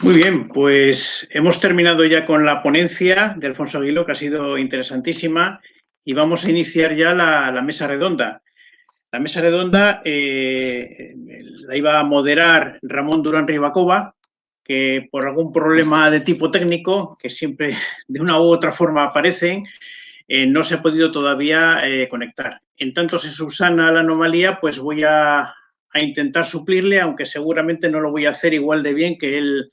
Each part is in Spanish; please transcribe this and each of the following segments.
Muy bien, pues hemos terminado ya con la ponencia de Alfonso Aguiló, que ha sido interesantísima, y vamos a iniciar ya la mesa redonda. La mesa redonda la iba a moderar Ramón Durán Ribacova, que por algún problema de tipo técnico, que siempre de una u otra forma aparecen, no se ha podido todavía conectar. En tanto se subsana la anomalía, pues voy a intentar suplirle, aunque seguramente no lo voy a hacer igual de bien que él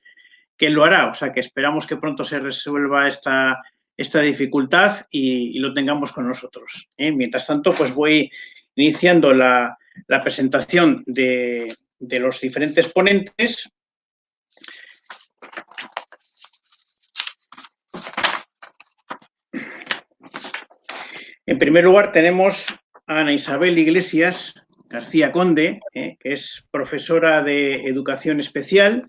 lo hará. O sea, que esperamos que pronto se resuelva esta dificultad y lo tengamos con nosotros. Mientras tanto, pues voy iniciando la presentación de los diferentes ponentes. En primer lugar, tenemos a Ana Isabel Iglesias García Conde, que es profesora de educación especial.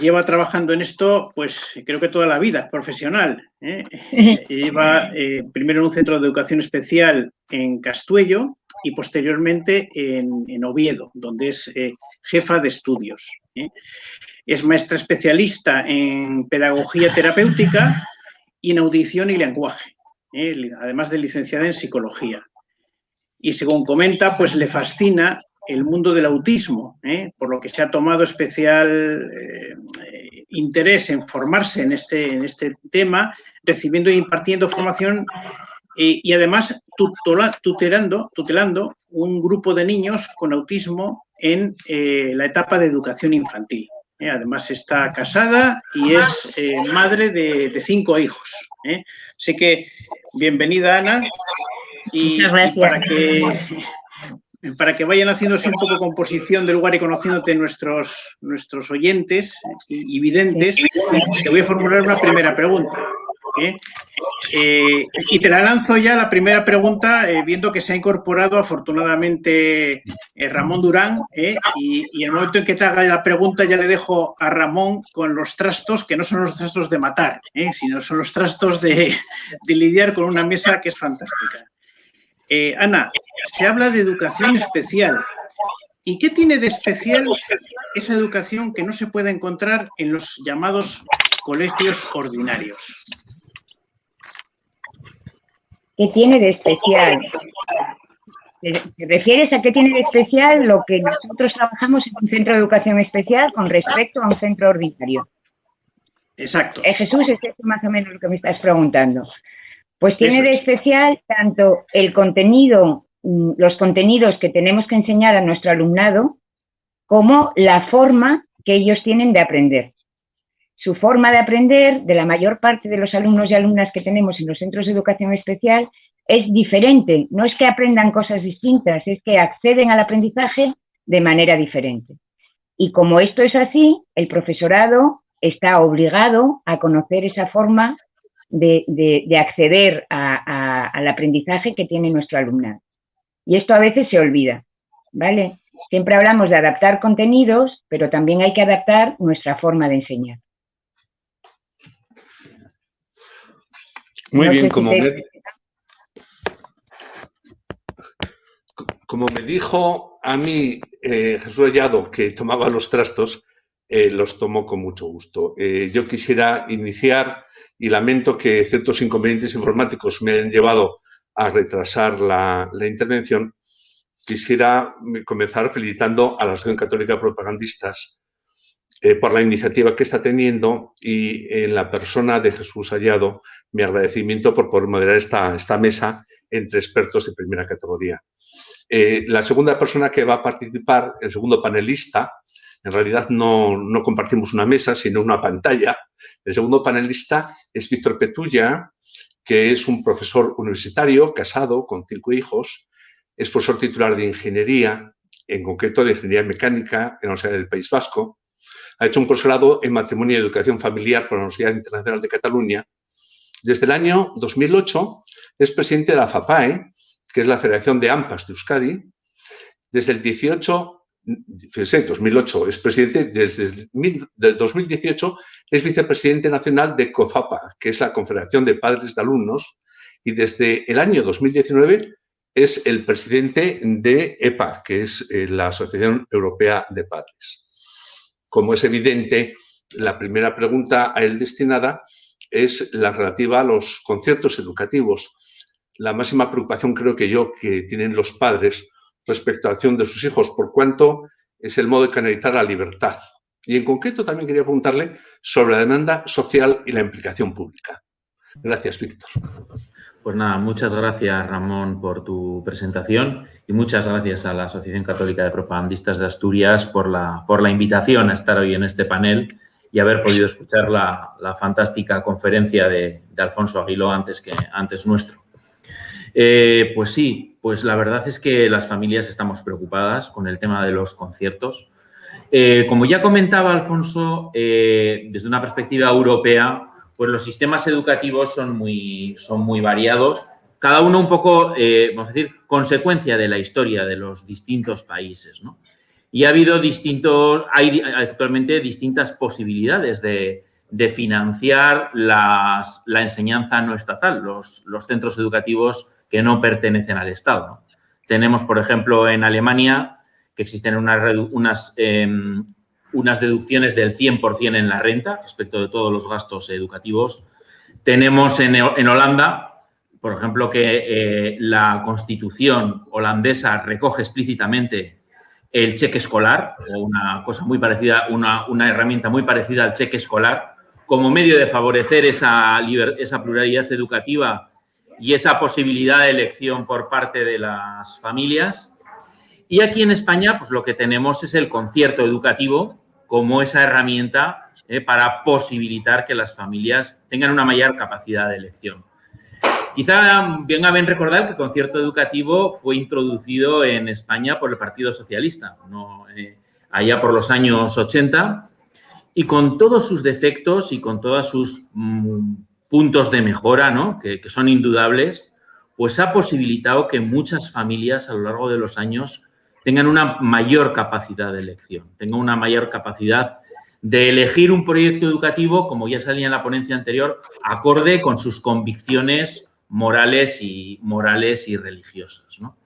Lleva trabajando en esto, pues creo que toda la vida profesional. Lleva primero en un centro de educación especial en Castuello y posteriormente en Oviedo, donde es jefa de estudios. Es maestra especialista en pedagogía terapéutica y en audición y lenguaje, además de licenciada en psicología. Y según comenta, pues le fascina el mundo del autismo, por lo que se ha tomado especial interés en formarse en este tema, recibiendo e impartiendo formación y además tutelando un grupo de niños con autismo en la etapa de educación infantil. Además está casada y es madre de 5 hijos. Así que bienvenida, Ana. Y para que vayan haciéndose un poco composición del lugar y conociéndote nuestros oyentes y videntes, te voy a formular una primera pregunta. Y te la lanzo ya la primera pregunta, viendo que se ha incorporado afortunadamente Ramón Durán, y en el momento en que te haga la pregunta ya le dejo a Ramón con los trastos, que no son los trastos de matar, sino son los trastos de lidiar con una mesa que es fantástica. Ana, se habla de educación especial. ¿Y qué tiene de especial esa educación que no se puede encontrar en los llamados colegios ordinarios? ¿Qué tiene de especial? ¿Te refieres a qué tiene de especial lo que nosotros trabajamos en un centro de educación especial con respecto a un centro ordinario? Exacto. Jesús, es eso más o menos lo que me estás preguntando. Pues tiene de especial tanto el contenido, los contenidos que tenemos que enseñar a nuestro alumnado, como la forma que ellos tienen de aprender. Su forma de aprender, de la mayor parte de los alumnos y alumnas que tenemos en los centros de educación especial, es diferente. No es que aprendan cosas distintas, es que acceden al aprendizaje de manera diferente. Y como esto es así, el profesorado está obligado a conocer esa forma de acceder al aprendizaje que tiene nuestro alumnado. Y esto a veces se olvida, ¿vale? Siempre hablamos de adaptar contenidos, pero también hay que adaptar nuestra forma de enseñar. Muy bien, como me dijo a mí Jesús Hallado que tomaba los trastos, los tomo con mucho gusto. Yo quisiera iniciar, y lamento que ciertos inconvenientes informáticos me han llevado a retrasar la intervención. Quisiera comenzar felicitando a la Asociación Católica de Propagandistas por la iniciativa que está teniendo, y en la persona de Jesús Hallado mi agradecimiento por poder moderar esta mesa entre expertos de primera categoría. La segunda persona que va a participar, el segundo panelista, en realidad no compartimos una mesa, sino una pantalla. El segundo panelista es Víctor Petulla, que es un profesor universitario, casado, con 5 hijos. Es profesor titular de ingeniería, en concreto de ingeniería mecánica en la Universidad del País Vasco. Ha hecho un posgrado en matrimonio y educación familiar por la Universidad Internacional de Cataluña. Desde el año 2008 es presidente de la FAPAE, que es la Federación de AMPAs de Euskadi. Desde el 2008 es presidente, desde el 2018 es vicepresidente nacional de COFAPA, que es la Confederación de Padres de Alumnos, y desde el año 2019 es el presidente de EPA, que es la Asociación Europea de Padres. Como es evidente, la primera pregunta a él destinada es la relativa a los conciertos educativos. La máxima preocupación, creo que tienen los padres respecto a la acción de sus hijos, por cuanto es el modo de canalizar la libertad. Y en concreto también quería preguntarle sobre la demanda social y la implicación pública. Gracias, Víctor. Pues nada, muchas gracias, Ramón, por tu presentación y muchas gracias a la Asociación Católica de Propagandistas de Asturias por la invitación a estar hoy en este panel y haber podido escuchar la fantástica conferencia de Alfonso Aguiló antes nuestro. Pues sí, pues la verdad es que las familias estamos preocupadas con el tema de los conciertos. Como ya comentaba Alfonso, desde una perspectiva europea, pues los sistemas educativos son muy variados, cada uno un poco, vamos a decir, consecuencia de la historia de los distintos países, ¿no? Y ha habido hay actualmente distintas posibilidades de financiar la enseñanza no estatal, los centros educativos que no pertenecen al Estado, ¿no? Tenemos, por ejemplo, en Alemania, que existen unas deducciones del 100% en la renta respecto de todos los gastos educativos. Tenemos en Holanda, por ejemplo, que la Constitución holandesa recoge explícitamente el cheque escolar, o una cosa muy parecida, una herramienta muy parecida al cheque escolar, como medio de favorecer esa pluralidad educativa y esa posibilidad de elección por parte de las familias. Y aquí en España, pues lo que tenemos es el concierto educativo como esa herramienta para posibilitar que las familias tengan una mayor capacidad de elección. Quizá venga bien recordar que el concierto educativo fue introducido en España por el Partido Socialista, ¿no? Allá por los años 80, y con todos sus defectos y con todos sus puntos de mejora, ¿no? que son indudables, pues ha posibilitado que muchas familias a lo largo de los años tengan una mayor capacidad de elección, tengan una mayor capacidad de elegir un proyecto educativo, como ya salía en la ponencia anterior, acorde con sus convicciones morales y religiosas, ¿no?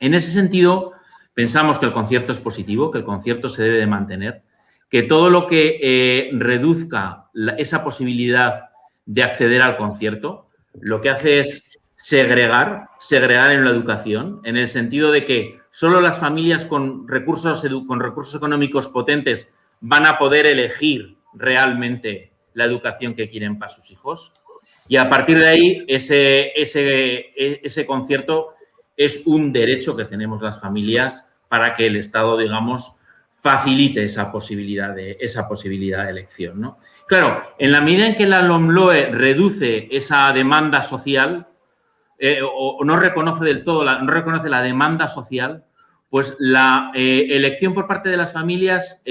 En ese sentido, pensamos que el concierto es positivo, que el concierto se debe de mantener, que todo lo que reduzca esa posibilidad de acceder al concierto, lo que hace es segregar en la educación, en el sentido de que solo las familias con recursos económicos potentes van a poder elegir realmente la educación que quieren para sus hijos. Y a partir de ahí, ese concierto es un derecho que tenemos las familias para que el Estado, digamos, facilite esa posibilidad de elección, ¿no? Claro, en la medida en que la LOMLOE reduce esa demanda social o no reconoce del todo, no reconoce la demanda social, pues la elección por parte de las familias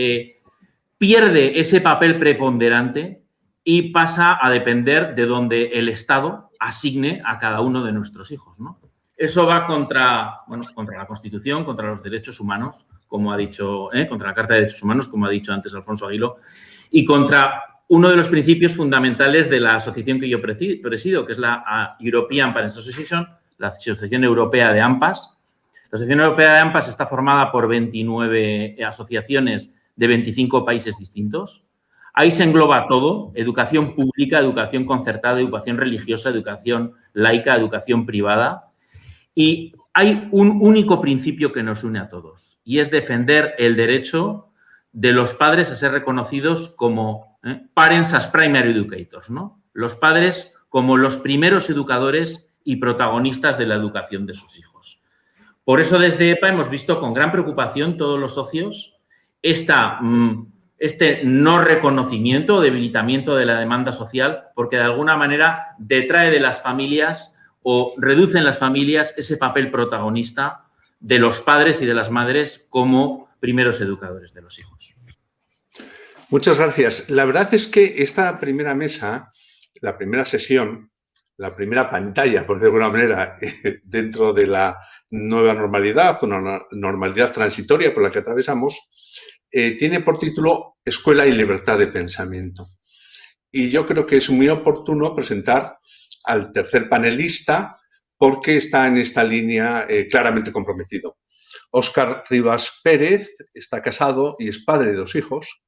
pierde ese papel preponderante y pasa a depender de donde el Estado asigne a cada uno de nuestros hijos, ¿no? Eso va contra la Constitución, contra los derechos humanos, como ha dicho, contra la Carta de Derechos Humanos, como ha dicho antes Alfonso Aguiló, y contra uno de los principios fundamentales de la asociación que yo presido, que es la European Parents Association, la Asociación Europea de AMPAs. La Asociación Europea de AMPAs está formada por 29 asociaciones de 25 países distintos. Ahí se engloba todo: educación pública, educación concertada, educación religiosa, educación laica, educación privada. Y hay un único principio que nos une a todos, y es defender el derecho de los padres a ser reconocidos como parents as primary educators, ¿no? Los padres como los primeros educadores y protagonistas de la educación de sus hijos. Por eso desde EPA hemos visto con gran preocupación todos los socios este no reconocimiento o debilitamiento de la demanda social, porque de alguna manera detrae de las familias o reduce en las familias ese papel protagonista de los padres y de las madres como primeros educadores de los hijos. Muchas gracias. La verdad es que esta primera mesa, la primera sesión, la primera pantalla, por decirlo de alguna manera, dentro de la nueva normalidad, una normalidad transitoria por la que atravesamos, tiene por título Escuela y libertad de pensamiento. y yo creo que es muy oportuno presentar al tercer panelista porque está en esta línea claramente comprometido. Óscar Rivas Pérez está casado y es padre de 2 hijos.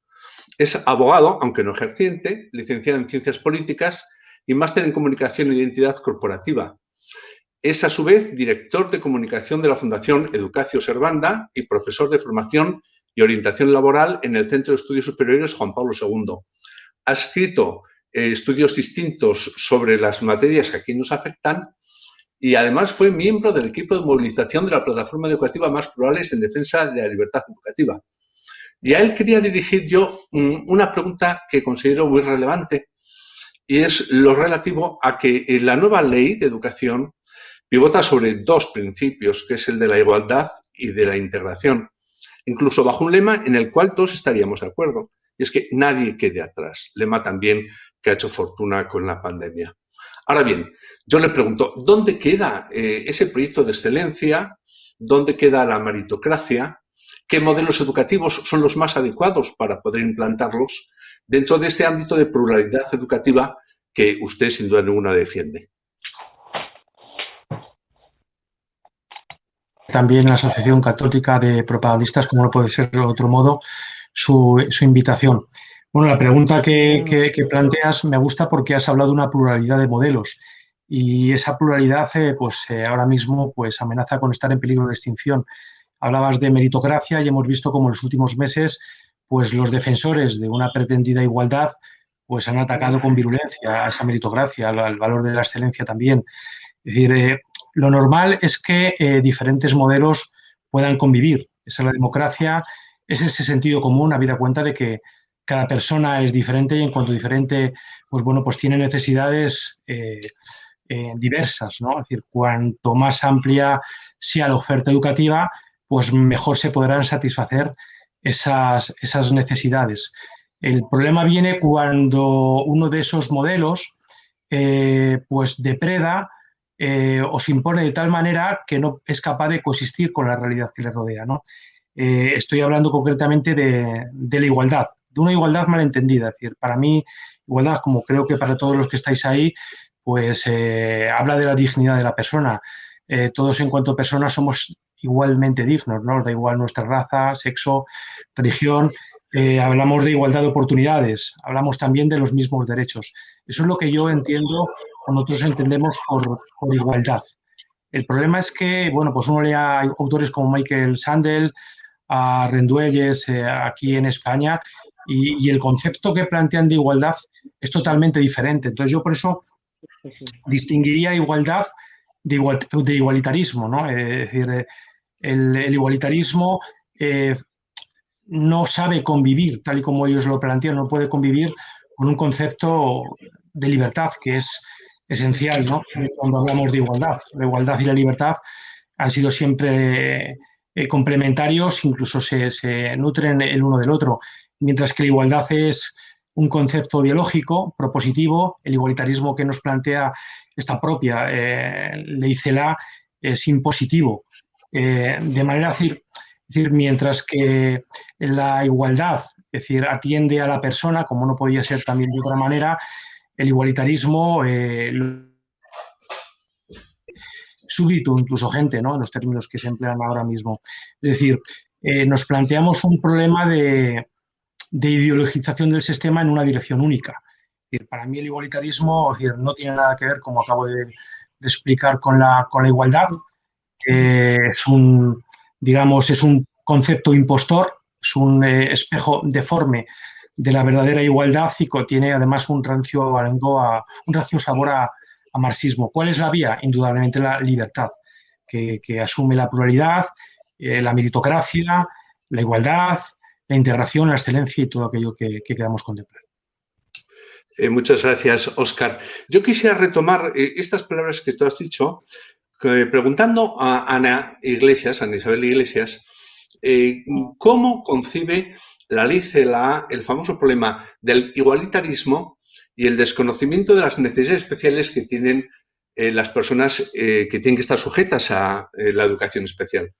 Es abogado, aunque no ejerciente, licenciado en Ciencias Políticas y máster en Comunicación e Identidad Corporativa. Es, a su vez, director de comunicación de la Fundación Educacio Servanda y profesor de formación y orientación laboral en el Centro de Estudios Superiores Juan Pablo II. Ha escrito estudios distintos sobre las materias que aquí nos afectan y además fue miembro del equipo de movilización de la plataforma educativa Más Plurales en defensa de la libertad educativa. Y a él quería dirigir yo una pregunta que considero muy relevante y es lo relativo a que la nueva ley de educación pivota sobre 2 principios, que es el de la igualdad y de la integración, incluso bajo un lema en el cual todos estaríamos de acuerdo, y es que nadie quede atrás, lema también que ha hecho fortuna con la pandemia. Ahora bien, yo le pregunto, ¿dónde queda ese proyecto de excelencia? ¿Dónde queda la meritocracia? ¿Qué modelos educativos son los más adecuados para poder implantarlos dentro de este ámbito de pluralidad educativa que usted sin duda ninguna defiende? También la Asociación Católica de Propagandistas, como no puede ser de otro modo, su invitación. Bueno, la pregunta que planteas me gusta porque has hablado de una pluralidad de modelos y esa pluralidad ahora mismo pues, amenaza con estar en peligro de extinción. Hablabas de meritocracia y hemos visto como en los últimos meses pues, los defensores de una pretendida igualdad pues, han atacado con virulencia a esa meritocracia, al valor de la excelencia también. Es decir, lo normal es que diferentes modelos puedan convivir. Esa es la democracia, es ese sentido común, habida cuenta de que cada persona es diferente y en cuanto diferente, pues bueno, pues tiene necesidades diversas, ¿no? Es decir, cuanto más amplia sea la oferta educativa, pues mejor se podrán satisfacer esas necesidades. El problema viene cuando uno de esos modelos pues depreda o se impone de tal manera que no es capaz de coexistir con la realidad que le rodea, ¿no? Estoy hablando concretamente de la igualdad, de una igualdad malentendida. Es decir, para mí, igualdad, como creo que para todos los que estáis ahí, pues habla de la dignidad de la persona. Todos en cuanto a personas somos igualmente dignos, ¿no? Da igual nuestra raza, sexo, religión. Hablamos de igualdad de oportunidades, hablamos también de los mismos derechos. Eso es lo que yo entiendo o nosotros entendemos por igualdad. El problema es que, bueno, pues uno lee a autores como Michael Sandel, a Renduelles aquí en España y el concepto que plantean de igualdad es totalmente diferente. Entonces yo por eso distinguiría igualdad de igualitarismo, ¿no? Es decir, el igualitarismo no sabe convivir, tal y como ellos lo plantean, no puede convivir con un concepto de libertad que es esencial, ¿no? Cuando hablamos de igualdad. La igualdad y la libertad han sido siempre complementarios, incluso se nutren el uno del otro, mientras que la igualdad es un concepto ideológico, propositivo, el igualitarismo que nos plantea esta propia ley CELA es impositivo. De manera decir, mientras que la igualdad, es decir, atiende a la persona, como no podía ser también de otra manera, el igualitarismo súbdito, incluso gente, ¿no? En los términos que se emplean ahora mismo. Es decir, nos planteamos un problema de ideologización del sistema en una dirección única. Es decir, para mí el igualitarismo, es decir, no tiene nada que ver, como acabo de explicar, con la igualdad. Es un concepto impostor, es un espejo deforme de la verdadera igualdad y tiene además un rancio sabor a marxismo. ¿Cuál es la vía? Indudablemente la libertad, que asume la pluralidad, la meritocracia, la igualdad, la integración, la excelencia y todo aquello que queramos contemplar. Muchas gracias, Óscar. Yo quisiera retomar estas palabras que tú has dicho, preguntando a Ana Isabel Iglesias, ¿cómo concibe la ley CELA el famoso problema del igualitarismo y el desconocimiento de las necesidades especiales que tienen las personas que tienen que estar sujetas a la educación especial?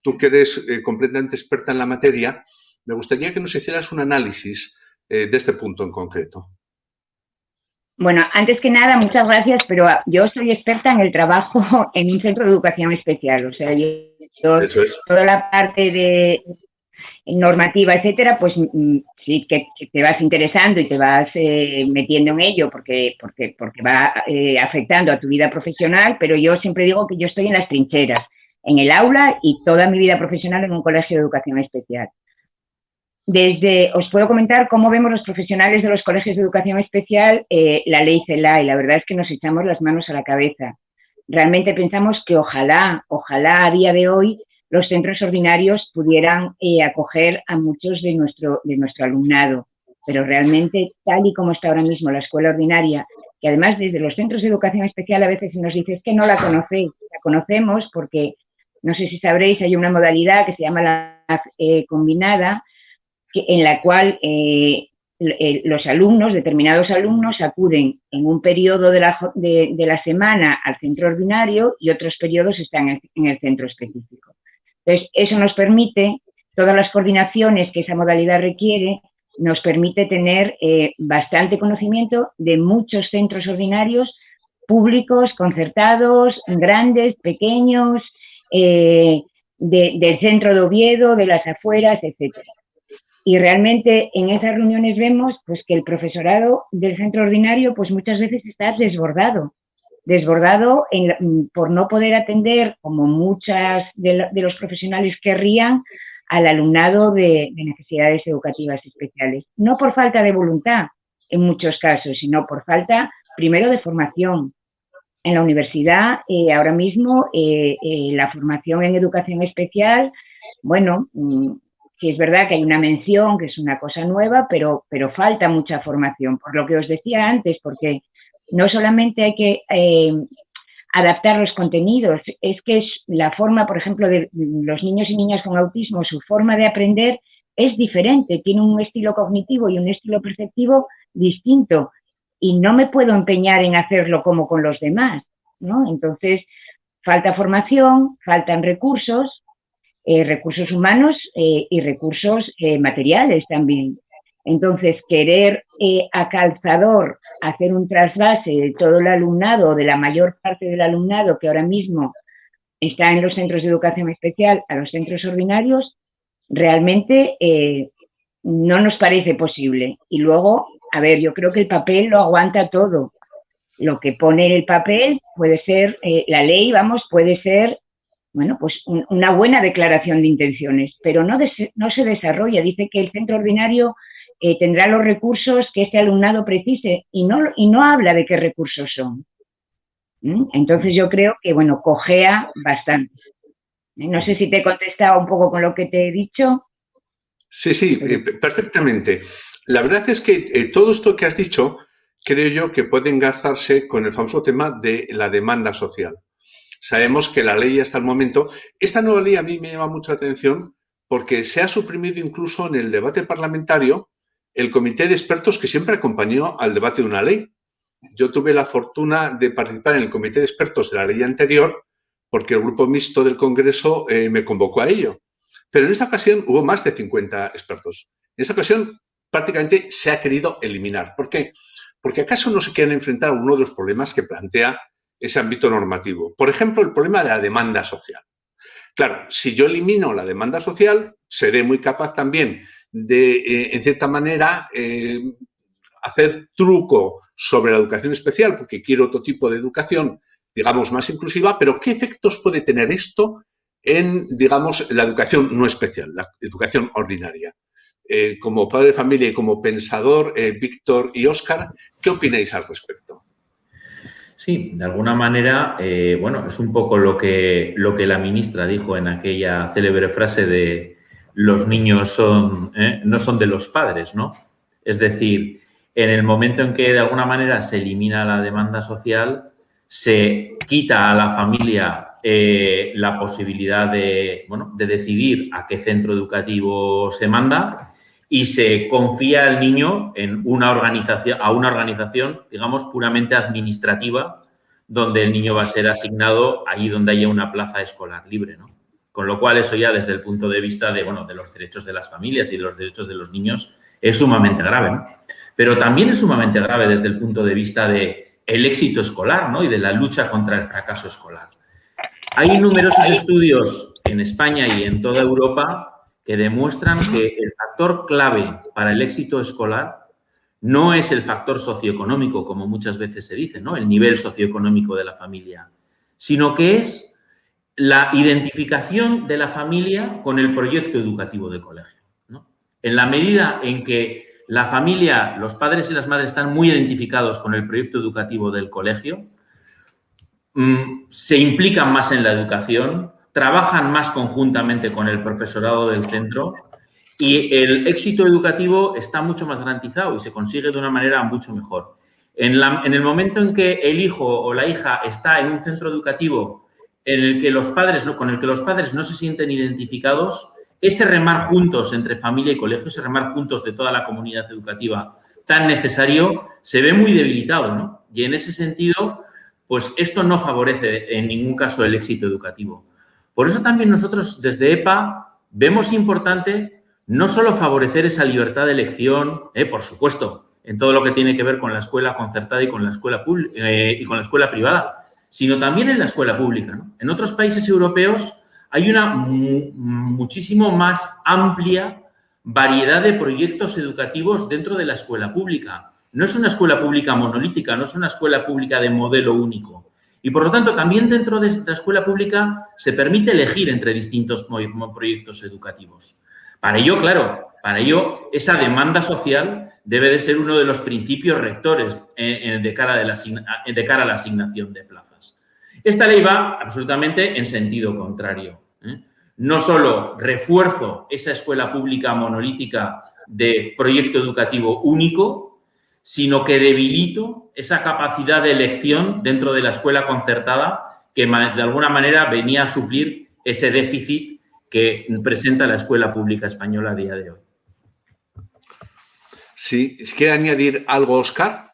Tú que eres completamente experta en la materia, me gustaría que nos hicieras un análisis de este punto en concreto. Bueno, antes que nada, muchas gracias, pero yo soy experta en el trabajo en un centro de educación especial. O sea, yo Eso es. toda la parte de normativa, etcétera, pues sí que te vas interesando y te vas metiendo en ello porque va afectando a tu vida profesional, pero yo siempre digo que yo estoy en las trincheras, en el aula y toda mi vida profesional en un colegio de educación especial. Os puedo comentar cómo vemos los profesionales de los colegios de educación especial la ley CELA, y la verdad es que nos echamos las manos a la cabeza. Realmente pensamos que ojalá a día de hoy los centros ordinarios pudieran acoger a muchos de nuestro alumnado, pero realmente tal y como está ahora mismo la escuela ordinaria, que además desde los centros de educación especial a veces se nos dice es que no la conocéis, la conocemos porque, no sé si sabréis, hay una modalidad que se llama la combinada, en la cual los alumnos, determinados alumnos, acuden en un periodo de la semana al centro ordinario y otros periodos están en el centro específico. Entonces, eso nos permite, todas las coordinaciones que esa modalidad requiere, nos permite tener bastante conocimiento de muchos centros ordinarios públicos, concertados, grandes, pequeños, del centro de Oviedo, de las afueras, etcétera. Y realmente en esas reuniones vemos pues, que el profesorado del centro ordinario pues, muchas veces está desbordado por no poder atender, como muchas de los profesionales querrían, al alumnado de necesidades educativas especiales. No por falta de voluntad, en muchos casos, sino por falta, primero, de formación. En la universidad, ahora mismo, la formación en educación especial, bueno, sí es verdad que hay una mención, que es una cosa nueva, pero falta mucha formación, por lo que os decía antes, porque no solamente hay que adaptar los contenidos, es que la forma, por ejemplo, de los niños y niñas con autismo, su forma de aprender es diferente, tiene un estilo cognitivo y un estilo perceptivo distinto, y no me puedo empeñar en hacerlo como con los demás, ¿no? Entonces, falta formación, faltan recursos humanos y recursos materiales también. Entonces, querer a calzador hacer un trasvase de todo el alumnado, de la mayor parte del alumnado que ahora mismo está en los centros de educación especial a los centros ordinarios, realmente no nos parece posible. Y luego, a ver, yo creo que el papel lo aguanta todo. Lo que pone en el papel puede ser, la ley, vamos, puede ser, bueno, pues una buena declaración de intenciones, pero no se desarrolla. Dice que el centro ordinario tendrá los recursos que ese alumnado precise y no habla de qué recursos son. Entonces yo creo que, bueno, cojea bastante. No sé si te he contestado un poco con lo que te he dicho. Sí, perfectamente. La verdad es que todo esto que has dicho, creo yo que puede engarzarse con el famoso tema de la demanda social. Sabemos que la ley hasta el momento, esta nueva ley a mí me llama mucho la atención porque se ha suprimido incluso en el debate parlamentario el comité de expertos que siempre acompañó al debate de una ley. Yo tuve la fortuna de participar en el comité de expertos de la ley anterior porque el grupo mixto del Congreso me convocó a ello. Pero en esta ocasión hubo más de 50 expertos. En esta ocasión prácticamente se ha querido eliminar. ¿Por qué? Porque acaso no se quieren enfrentar a uno de los problemas que plantea ese ámbito normativo. Por ejemplo, el problema de la demanda social. Claro, si yo elimino la demanda social, seré muy capaz también de, en cierta manera, hacer truco sobre la educación especial, porque quiero otro tipo de educación, digamos, más inclusiva, pero ¿qué efectos puede tener esto en, digamos, la educación no especial, la educación ordinaria? Como padre de familia y como pensador, Víctor y Óscar, ¿qué opináis al respecto? Sí, de alguna manera, bueno, es un poco lo que la ministra dijo en aquella célebre frase de los niños no son de los padres, ¿no? Es decir, en el momento en que de alguna manera se elimina la demanda social, se quita a la familia la posibilidad de decidir a qué centro educativo se manda y se confía al niño en una organización, digamos, puramente administrativa, donde el niño va a ser asignado allí donde haya una plaza escolar libre, ¿no? Con lo cual, eso ya desde el punto de vista de los derechos de las familias y de los derechos de los niños es sumamente grave, ¿no? pero también es sumamente grave desde el punto de vista del éxito escolar, ¿no? Y de la lucha contra el fracaso escolar. Hay numerosos estudios en España y en toda Europa que demuestran que el factor clave para el éxito escolar no es el factor socioeconómico, como muchas veces se dice, ¿no? El nivel socioeconómico de la familia, sino que es la identificación de la familia con el proyecto educativo del colegio, ¿no? En la medida en que la familia, los padres y las madres están muy identificados con el proyecto educativo del colegio, se implican más en la educación, trabajan más conjuntamente con el profesorado del centro y el éxito educativo está mucho más garantizado y se consigue de una manera mucho mejor. En el momento en que el hijo o la hija está en un centro educativo en el que con el que los padres no se sienten identificados, ese remar juntos entre familia y colegio, ese remar juntos de toda la comunidad educativa tan necesario, se ve muy debilitado, ¿no? Y en ese sentido, pues esto no favorece en ningún caso el éxito educativo. Por eso también nosotros desde EPA vemos importante no solo favorecer esa libertad de elección, por supuesto, en todo lo que tiene que ver con la escuela concertada y con la escuela privada, sino también en la escuela pública, ¿no? En otros países europeos hay una muchísimo más amplia variedad de proyectos educativos dentro de la escuela pública. No es una escuela pública monolítica, no es una escuela pública de modelo único. Y, por lo tanto, también dentro de la escuela pública se permite elegir entre distintos proyectos educativos. Para ello, claro, esa demanda social debe de ser uno de los principios rectores de cara a la asignación de plazas. Esta ley va absolutamente en sentido contrario, ¿eh? No solo refuerzo esa escuela pública monolítica de proyecto educativo único, sino que debilito esa capacidad de elección dentro de la escuela concertada que de alguna manera venía a suplir ese déficit que presenta la escuela pública española a día de hoy. Sí, ¿quiere añadir algo, Óscar?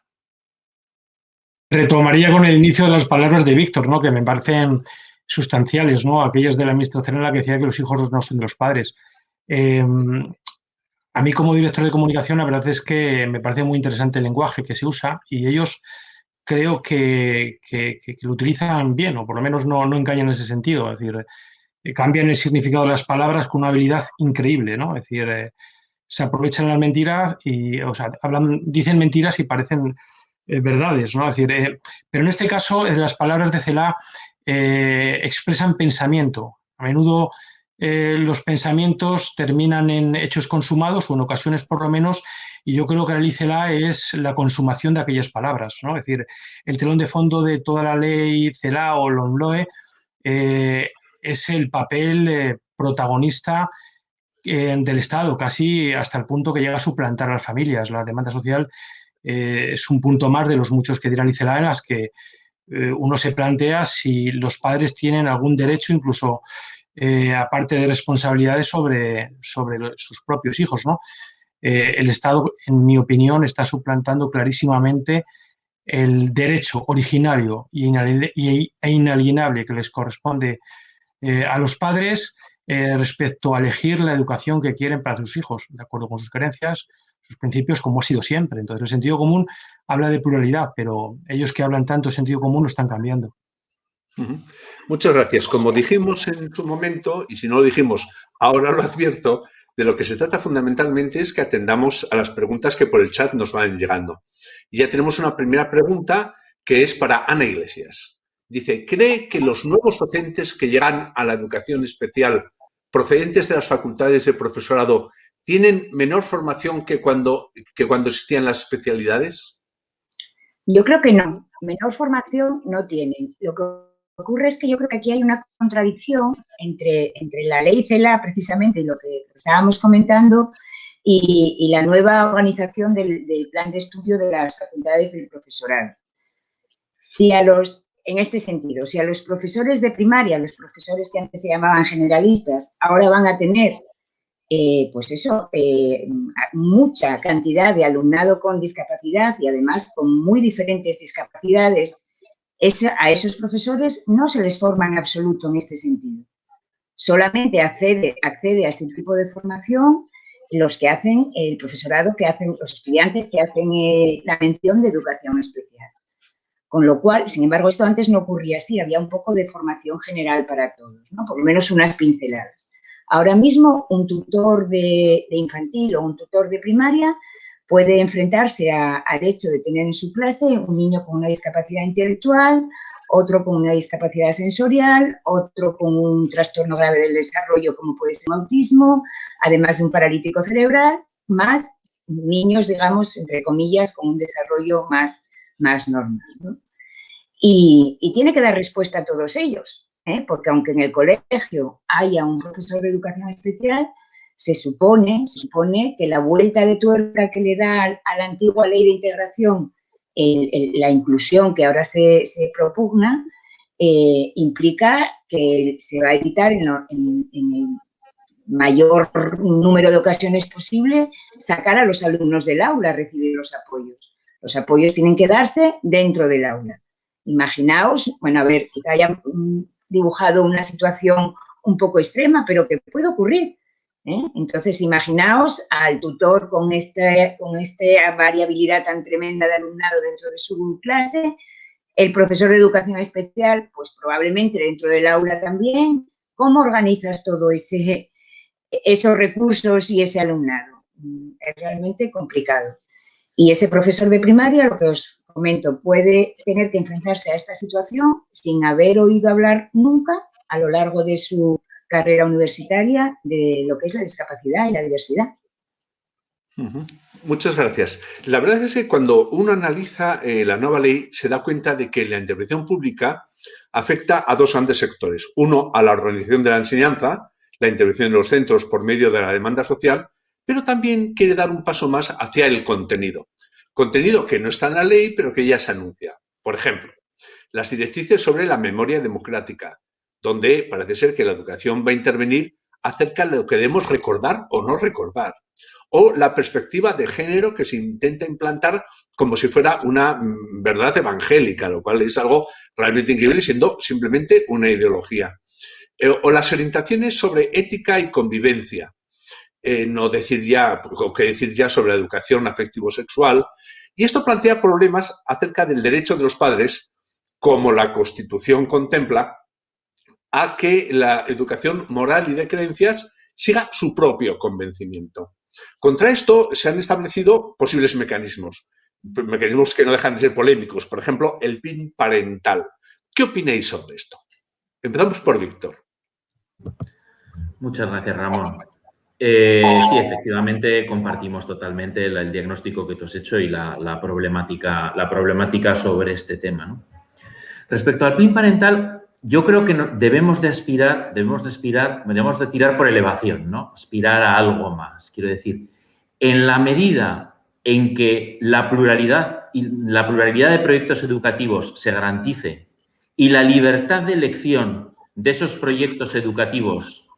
Retomaría con el inicio de las palabras de Víctor, ¿no? Que me parecen sustanciales, ¿no? Aquellas de la administración en la que decía que los hijos no son de los padres. A mí, como director de comunicación, la verdad es que me parece muy interesante el lenguaje que se usa y ellos creo que lo utilizan bien, o por lo menos no engañan en ese sentido. Es decir, cambian el significado de las palabras con una habilidad increíble, ¿no? Es decir, se aprovechan las mentiras y, o sea, dicen mentiras y parecen verdades, ¿no? Es decir, pero en este caso, las palabras de Celaá expresan pensamiento. A menudo los pensamientos terminan en hechos consumados o en ocasiones por lo menos, y yo creo que la ley Celaá es la consumación de aquellas palabras, ¿no? Es decir, el telón de fondo de toda la ley Celaá o LOMLOE es el papel protagonista del Estado, casi hasta el punto que llega a suplantar a las familias. La demanda social es un punto más de los muchos que dirá Celaá en las que uno se plantea si los padres tienen algún derecho, incluso aparte de responsabilidades sobre sus propios hijos, ¿no? El Estado, en mi opinión, está suplantando clarísimamente el derecho originario e inalienable que les corresponde a los padres respecto a elegir la educación que quieren para sus hijos, de acuerdo con sus creencias, sus principios, como ha sido siempre. Entonces, el sentido común habla de pluralidad, pero ellos que hablan tanto de sentido común lo están cambiando. Muchas gracias. Como dijimos en su momento, y si no lo dijimos, ahora lo advierto, de lo que se trata fundamentalmente es que atendamos a las preguntas que por el chat nos van llegando. Y ya tenemos una primera pregunta que es para Ana Iglesias. Dice, ¿cree que los nuevos docentes que llegan a la educación especial procedentes de las facultades de profesorado tienen menor formación que cuando existían las especialidades? Yo creo que no. Menor formación no tienen. Lo que ocurre es que yo creo que aquí hay una contradicción entre la ley Celaá, precisamente, y lo que estábamos comentando, y la nueva organización del plan de estudio de las facultades del profesorado. En este sentido, si a los profesores de primaria, los profesores que antes se llamaban generalistas, ahora van a tener mucha cantidad de alumnado con discapacidad y además con muy diferentes discapacidades, a esos profesores no se les forma en absoluto en este sentido. Solamente accede a este tipo de formación los que hacen, el profesorado que hacen, los estudiantes que hacen la mención de educación especial. Con lo cual, sin embargo, esto antes no ocurría así, había un poco de formación general para todos, ¿no? Por lo menos unas pinceladas. Ahora mismo, un tutor de infantil o un tutor de primaria puede enfrentarse al hecho de tener en su clase un niño con una discapacidad intelectual, otro con una discapacidad sensorial, otro con un trastorno grave del desarrollo como puede ser un autismo, además de un paralítico cerebral, más niños, digamos, entre comillas, con un desarrollo más normal, ¿no? Y tiene que dar respuesta a todos ellos, porque aunque en el colegio haya un profesor de educación especial, se supone que la vuelta de tuerca que le da a la antigua ley de integración la inclusión que ahora se propugna, implica que se va a evitar en el mayor número de ocasiones posible sacar a los alumnos del aula a recibir los apoyos. Los apoyos tienen que darse dentro del aula. Imaginaos, bueno, a ver, que hayan dibujado una situación un poco extrema, pero que puede ocurrir. Entonces, imaginaos al tutor con esta variabilidad tan tremenda de alumnado dentro de su clase, el profesor de educación especial, pues probablemente dentro del aula también. ¿Cómo organizas todo esos recursos y ese alumnado? Es realmente complicado. Y ese profesor de primaria, lo que os comento, puede tener que enfrentarse a esta situación sin haber oído hablar nunca a lo largo de su carrera universitaria de lo que es la discapacidad y la diversidad. Muchas gracias. La verdad es que cuando uno analiza la nueva ley se da cuenta de que la intervención pública afecta a dos grandes sectores. Uno, a la organización de la enseñanza, la intervención en los centros por medio de la demanda social, pero también quiere dar un paso más hacia el contenido. Contenido que no está en la ley, pero que ya se anuncia. Por ejemplo, las directrices sobre la memoria democrática, donde parece ser que la educación va a intervenir acerca de lo que debemos recordar o no recordar. O la perspectiva de género que se intenta implantar como si fuera una verdad evangélica, lo cual es algo realmente increíble, siendo simplemente una ideología. O las orientaciones sobre ética y convivencia. No decir ya, o qué decir ya sobre la educación afectivo-sexual. Y esto plantea problemas acerca del derecho de los padres, como la Constitución contempla, a que la educación moral y de creencias siga su propio convencimiento. Contra esto se han establecido posibles mecanismos que no dejan de ser polémicos. Por ejemplo, el PIN parental. ¿Qué opináis sobre esto? Empezamos por Víctor. Muchas gracias, Ramón. Sí, efectivamente, compartimos totalmente el diagnóstico que tú has hecho y la problemática sobre este tema, ¿no? Respecto al PIN parental, yo creo que debemos de tirar por elevación, ¿no? Aspirar a algo más. Quiero decir, en la medida en que la pluralidad de proyectos educativos se garantice y la libertad de elección de esos proyectos educativos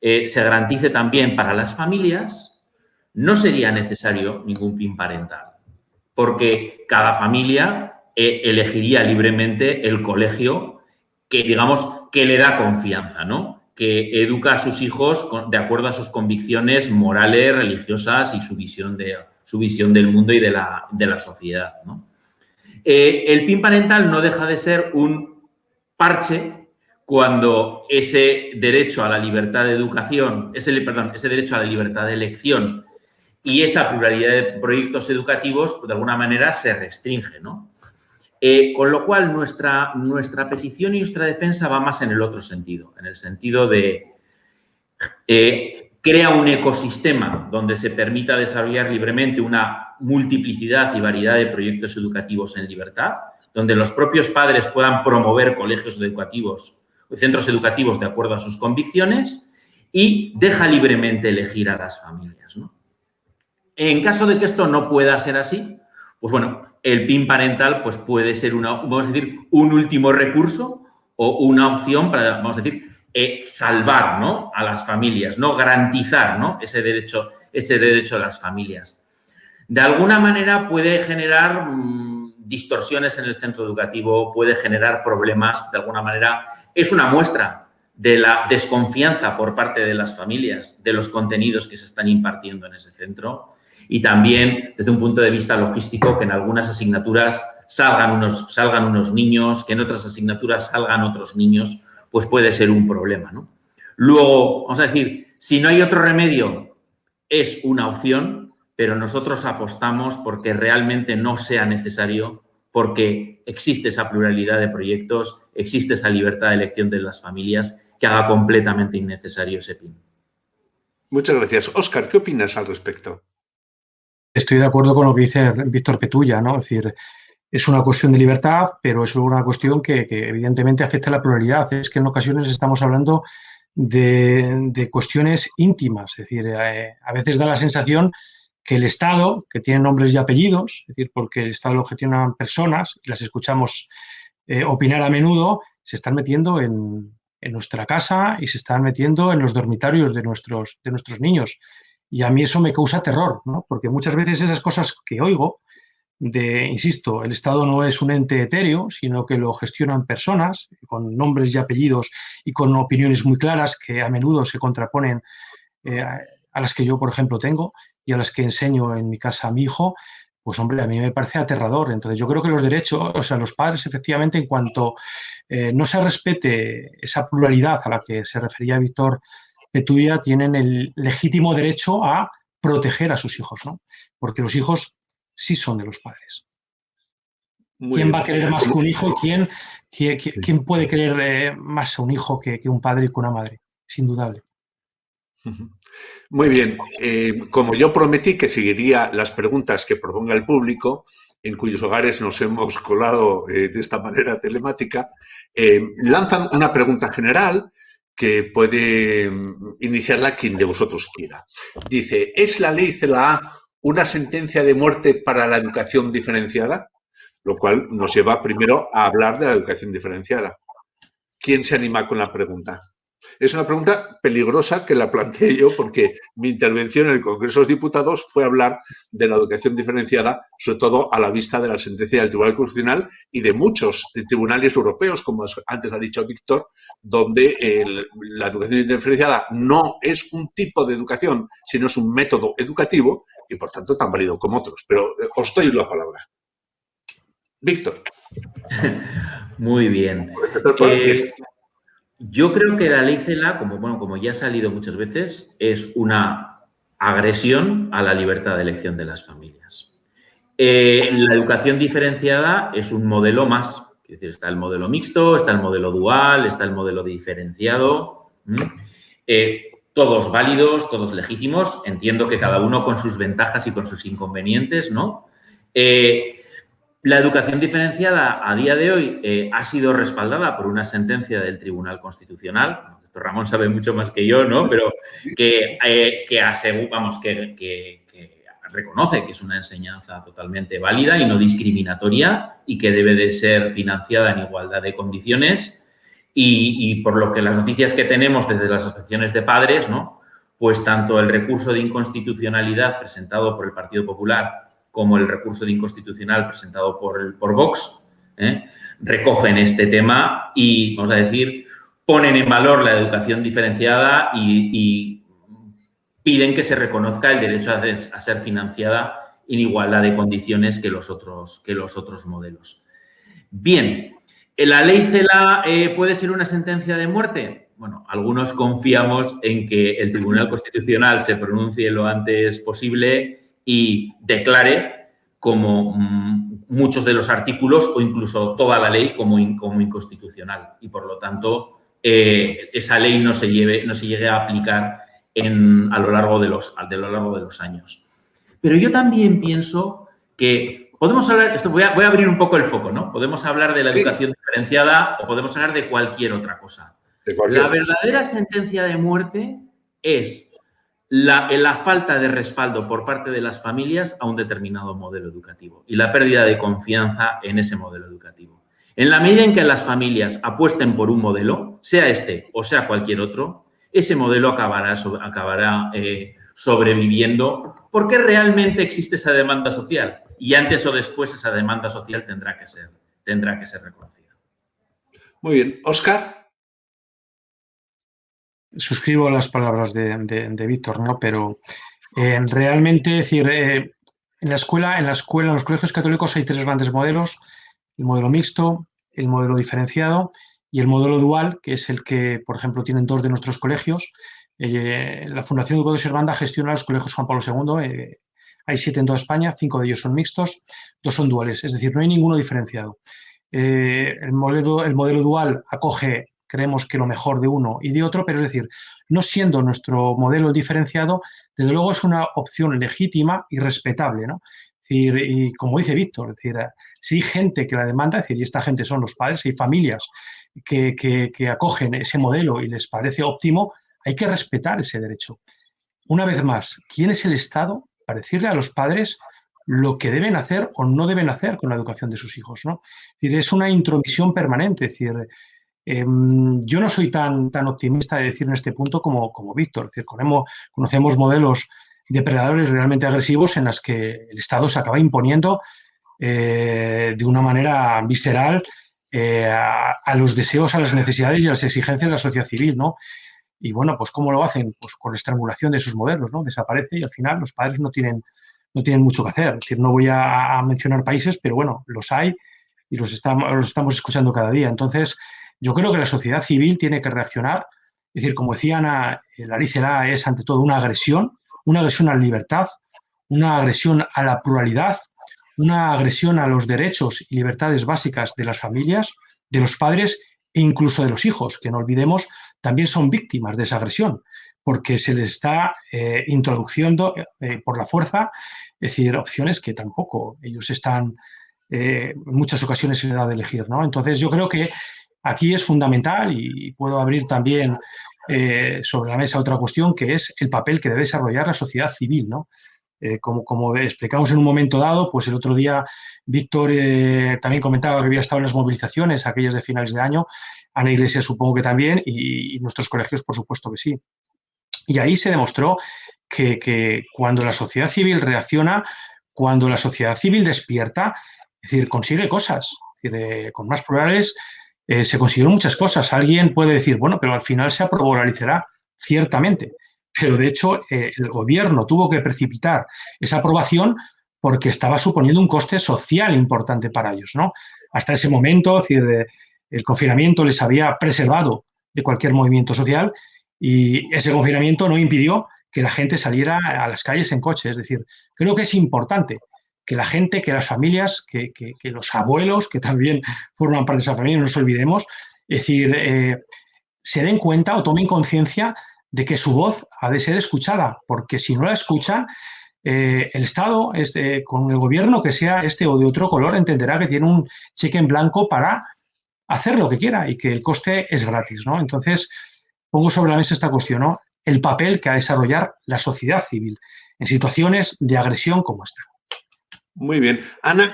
se garantice también para las familias, no sería necesario ningún PIN parental, porque cada familia elegiría libremente el colegio que, digamos, que le da confianza, ¿no? Que educa a sus hijos de acuerdo a sus convicciones morales, religiosas y su visión del mundo y de la sociedad, ¿no? El PIN parental no deja de ser un parche cuando ese derecho a la libertad de educación, ese derecho a la libertad de elección y esa pluralidad de proyectos educativos, de alguna manera, se restringe, ¿no? Con lo cual, nuestra petición y nuestra defensa va más en el otro sentido, en el sentido de crea un ecosistema donde se permita desarrollar libremente una multiplicidad y variedad de proyectos educativos en libertad, donde los propios padres puedan promover colegios educativos o centros educativos de acuerdo a sus convicciones y deja libremente elegir a las familias, ¿no? En caso de que esto no pueda ser así, pues bueno, el PIN parental pues puede ser un último recurso o una opción para, vamos a decir, salvar, ¿no?, a las familias, ¿no?, garantizar, ¿no?, ese derecho de las familias. De alguna manera puede generar distorsiones en el centro educativo, puede generar problemas, de alguna manera. Es una muestra de la desconfianza por parte de las familias de los contenidos que se están impartiendo en ese centro y también desde un punto de vista logístico que en algunas asignaturas salgan unos niños, que en otras asignaturas salgan otros niños, pues puede ser un problema, ¿no? Luego, vamos a decir, si no hay otro remedio, es una opción, pero nosotros apostamos porque realmente no sea necesario, porque existe esa pluralidad de proyectos, existe esa libertad de elección de las familias que haga completamente innecesario ese PIN. Muchas gracias. Óscar, ¿qué opinas al respecto? Estoy de acuerdo con lo que dice Víctor Petulla, ¿no? Es decir, es una cuestión de libertad, pero es una cuestión que evidentemente afecta a la pluralidad. Es que en ocasiones estamos hablando de cuestiones íntimas. Es decir, a veces da la sensación que el Estado, que tiene nombres y apellidos, es decir, porque el Estado lo gestionan personas y las escuchamos opinar a menudo, se están metiendo en nuestra casa y se están metiendo en los dormitorios de nuestros niños. Y a mí eso me causa terror, ¿no? Porque muchas veces esas cosas que oigo, insisto, el Estado no es un ente etéreo, sino que lo gestionan personas con nombres y apellidos y con opiniones muy claras que a menudo se contraponen a las que yo, por ejemplo, tengo y a las que enseño en mi casa a mi hijo, pues hombre, a mí me parece aterrador. Entonces yo creo que los derechos, o sea, los padres efectivamente, en cuanto no se respete esa pluralidad a la que se refería Víctor Petulla, tienen el legítimo derecho a proteger a sus hijos, ¿no? Porque los hijos sí son de los padres. ¿Quién va a querer más que un hijo y quién puede querer más a un hijo que un padre y que una madre? Es indudable. Muy bien. Como yo prometí que seguiría las preguntas que proponga el público, en cuyos hogares nos hemos colado de esta manera telemática, lanzan una pregunta general que puede iniciarla quien de vosotros quiera. Dice, ¿es la ley CELA una sentencia de muerte para la educación diferenciada? Lo cual nos lleva primero a hablar de la educación diferenciada. ¿Quién se anima con la pregunta? Es una pregunta peligrosa que la planteé yo porque mi intervención en el Congreso de los Diputados fue hablar de la educación diferenciada, sobre todo a la vista de la sentencia del Tribunal Constitucional y de muchos tribunales europeos, como antes ha dicho Víctor, donde la educación diferenciada no es un tipo de educación, sino es un método educativo y, por tanto, tan válido como otros. Pero os doy la palabra. Víctor. Muy bien. Yo creo que la ley CELA, como ya ha salido muchas veces, es una agresión a la libertad de elección de las familias. La educación diferenciada es un modelo más. Es decir, está el modelo mixto, está el modelo dual, está el modelo diferenciado. Todos válidos, todos legítimos. Entiendo que cada uno con sus ventajas y con sus inconvenientes, ¿no? La educación diferenciada a día de hoy ha sido respaldada por una sentencia del Tribunal Constitucional. Esto Ramón sabe mucho más que yo, ¿no? Pero que reconoce que es una enseñanza totalmente válida y no discriminatoria y que debe de ser financiada en igualdad de condiciones. Y por lo que las noticias que tenemos desde las asociaciones de padres, ¿no? Pues tanto el recurso de inconstitucionalidad presentado por el Partido Popular como el recurso de inconstitucional presentado por Vox, recogen este tema y, vamos a decir, ponen en valor la educación diferenciada y piden que se reconozca el derecho a ser financiada en igualdad de condiciones que los otros modelos. Bien, ¿la ley CELA puede ser una sentencia de muerte? Bueno, algunos confiamos en que el Tribunal Constitucional se pronuncie lo antes posible y declare como muchos de los artículos o incluso toda la ley como inconstitucional y, por lo tanto, esa ley no se llegue a aplicar a lo largo de los años. Pero yo también pienso que podemos hablar, voy a abrir un poco el foco, ¿no? Podemos hablar de la educación diferenciada o podemos hablar de cualquier otra cosa. La verdadera sentencia de muerte es la falta de respaldo por parte de las familias a un determinado modelo educativo y la pérdida de confianza en ese modelo educativo. En la medida en que las familias apuesten por un modelo, sea este o sea cualquier otro, ese modelo acabará sobreviviendo porque realmente existe esa demanda social y antes o después esa demanda social tendrá que ser reconocida. Muy bien. Óscar. suscribo las palabras de Víctor, ¿no? Pero realmente, es decir, en la escuela, en los colegios católicos hay 3 grandes modelos: el modelo mixto, el modelo diferenciado y el modelo dual, que es el que, por ejemplo, tienen 2 de nuestros colegios. La Fundación Educador de Servanda gestiona los colegios Juan Pablo II. Hay 7 en toda España, 5 de ellos son mixtos, 2 son duales, es decir, no hay ninguno diferenciado. El modelo dual acoge, creemos que lo mejor de uno y de otro, pero es decir, no siendo nuestro modelo diferenciado, desde luego es una opción legítima y respetable, ¿no? Es decir, y como dice Víctor, es decir, si hay gente que la demanda, es decir, y esta gente son los padres, hay familias que acogen ese modelo y les parece óptimo, hay que respetar ese derecho. Una vez más, ¿quién es el Estado para decirle a los padres lo que deben hacer o no deben hacer con la educación de sus hijos, ¿no? Es decir, es una intromisión permanente. Es decir, yo no soy tan optimista de decir en este punto como Víctor. Es decir, conocemos modelos depredadores realmente agresivos en las que el Estado se acaba imponiendo de una manera visceral a los deseos, a las necesidades y a las exigencias de la sociedad civil, ¿no? Y bueno, pues ¿cómo lo hacen? Pues con la estrangulación de esos modelos, ¿no? Desaparece y al final los padres no tienen mucho que hacer. Es decir, no voy a mencionar países, pero bueno, los hay y los estamos escuchando cada día. Entonces, yo creo que la sociedad civil tiene que reaccionar. Es decir, como decía Ana, la ley CELA es ante todo una agresión a la libertad, una agresión a la pluralidad, una agresión a los derechos y libertades básicas de las familias, de los padres e incluso de los hijos, que no olvidemos, también son víctimas de esa agresión, porque se les está introduciendo por la fuerza, es decir, opciones que tampoco ellos están en muchas ocasiones en edad de elegir, ¿no? Entonces yo creo que aquí es fundamental y puedo abrir también sobre la mesa otra cuestión, que es el papel que debe desarrollar la sociedad civil, ¿no? Como explicamos en un momento dado, pues el otro día Víctor también comentaba que había estado en las movilizaciones, aquellas de finales de año, Ana Iglesias supongo que también, y nuestros colegios por supuesto que sí. Y ahí se demostró que cuando la sociedad civil reacciona, cuando la sociedad civil despierta, es decir, consigue cosas. Es decir, con más plurales se consiguieron muchas cosas. Alguien puede decir, bueno, pero al final se aprobó la ley CELA, ciertamente. Pero de hecho el gobierno tuvo que precipitar esa aprobación porque estaba suponiendo un coste social importante para ellos, ¿no? Hasta ese momento, es decir, el confinamiento les había preservado de cualquier movimiento social y ese confinamiento no impidió que la gente saliera a las calles en coche. Es decir, creo que es importante que la gente, que las familias, que los abuelos, que también forman parte de esa familia, no nos olvidemos, es decir, se den cuenta o tomen conciencia de que su voz ha de ser escuchada, porque si no la escuchan, el Estado, con el gobierno que sea este o de otro color, entenderá que tiene un cheque en blanco para hacer lo que quiera y que el coste es gratis, ¿no? Entonces, pongo sobre la mesa esta cuestión, ¿no? El papel que ha de desarrollar la sociedad civil en situaciones de agresión como esta. Muy bien. Ana.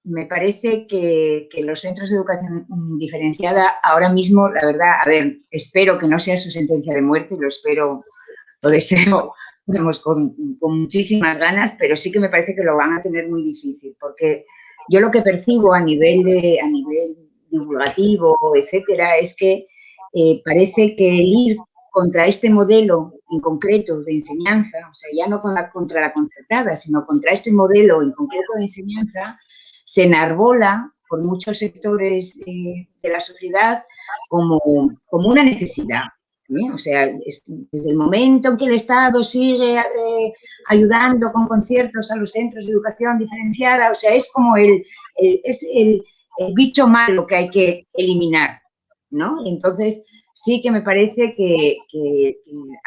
Me parece que los centros de educación diferenciada ahora mismo, la verdad, a ver, espero que no sea su sentencia de muerte, lo espero, lo deseo, digamos, con muchísimas ganas, pero sí que me parece que lo van a tener muy difícil, porque yo lo que percibo a nivel divulgativo, etcétera, es que parece que el ir contra este modelo en concreto de enseñanza, o sea, ya no contra la concertada, sino contra este modelo en concreto de enseñanza, se enarbola por muchos sectores de la sociedad como una necesidad. O sea, desde el momento en que el Estado sigue ayudando con conciertos a los centros de educación diferenciada, o sea, es como el bicho malo que hay que eliminar, ¿no? Entonces, sí que me parece que,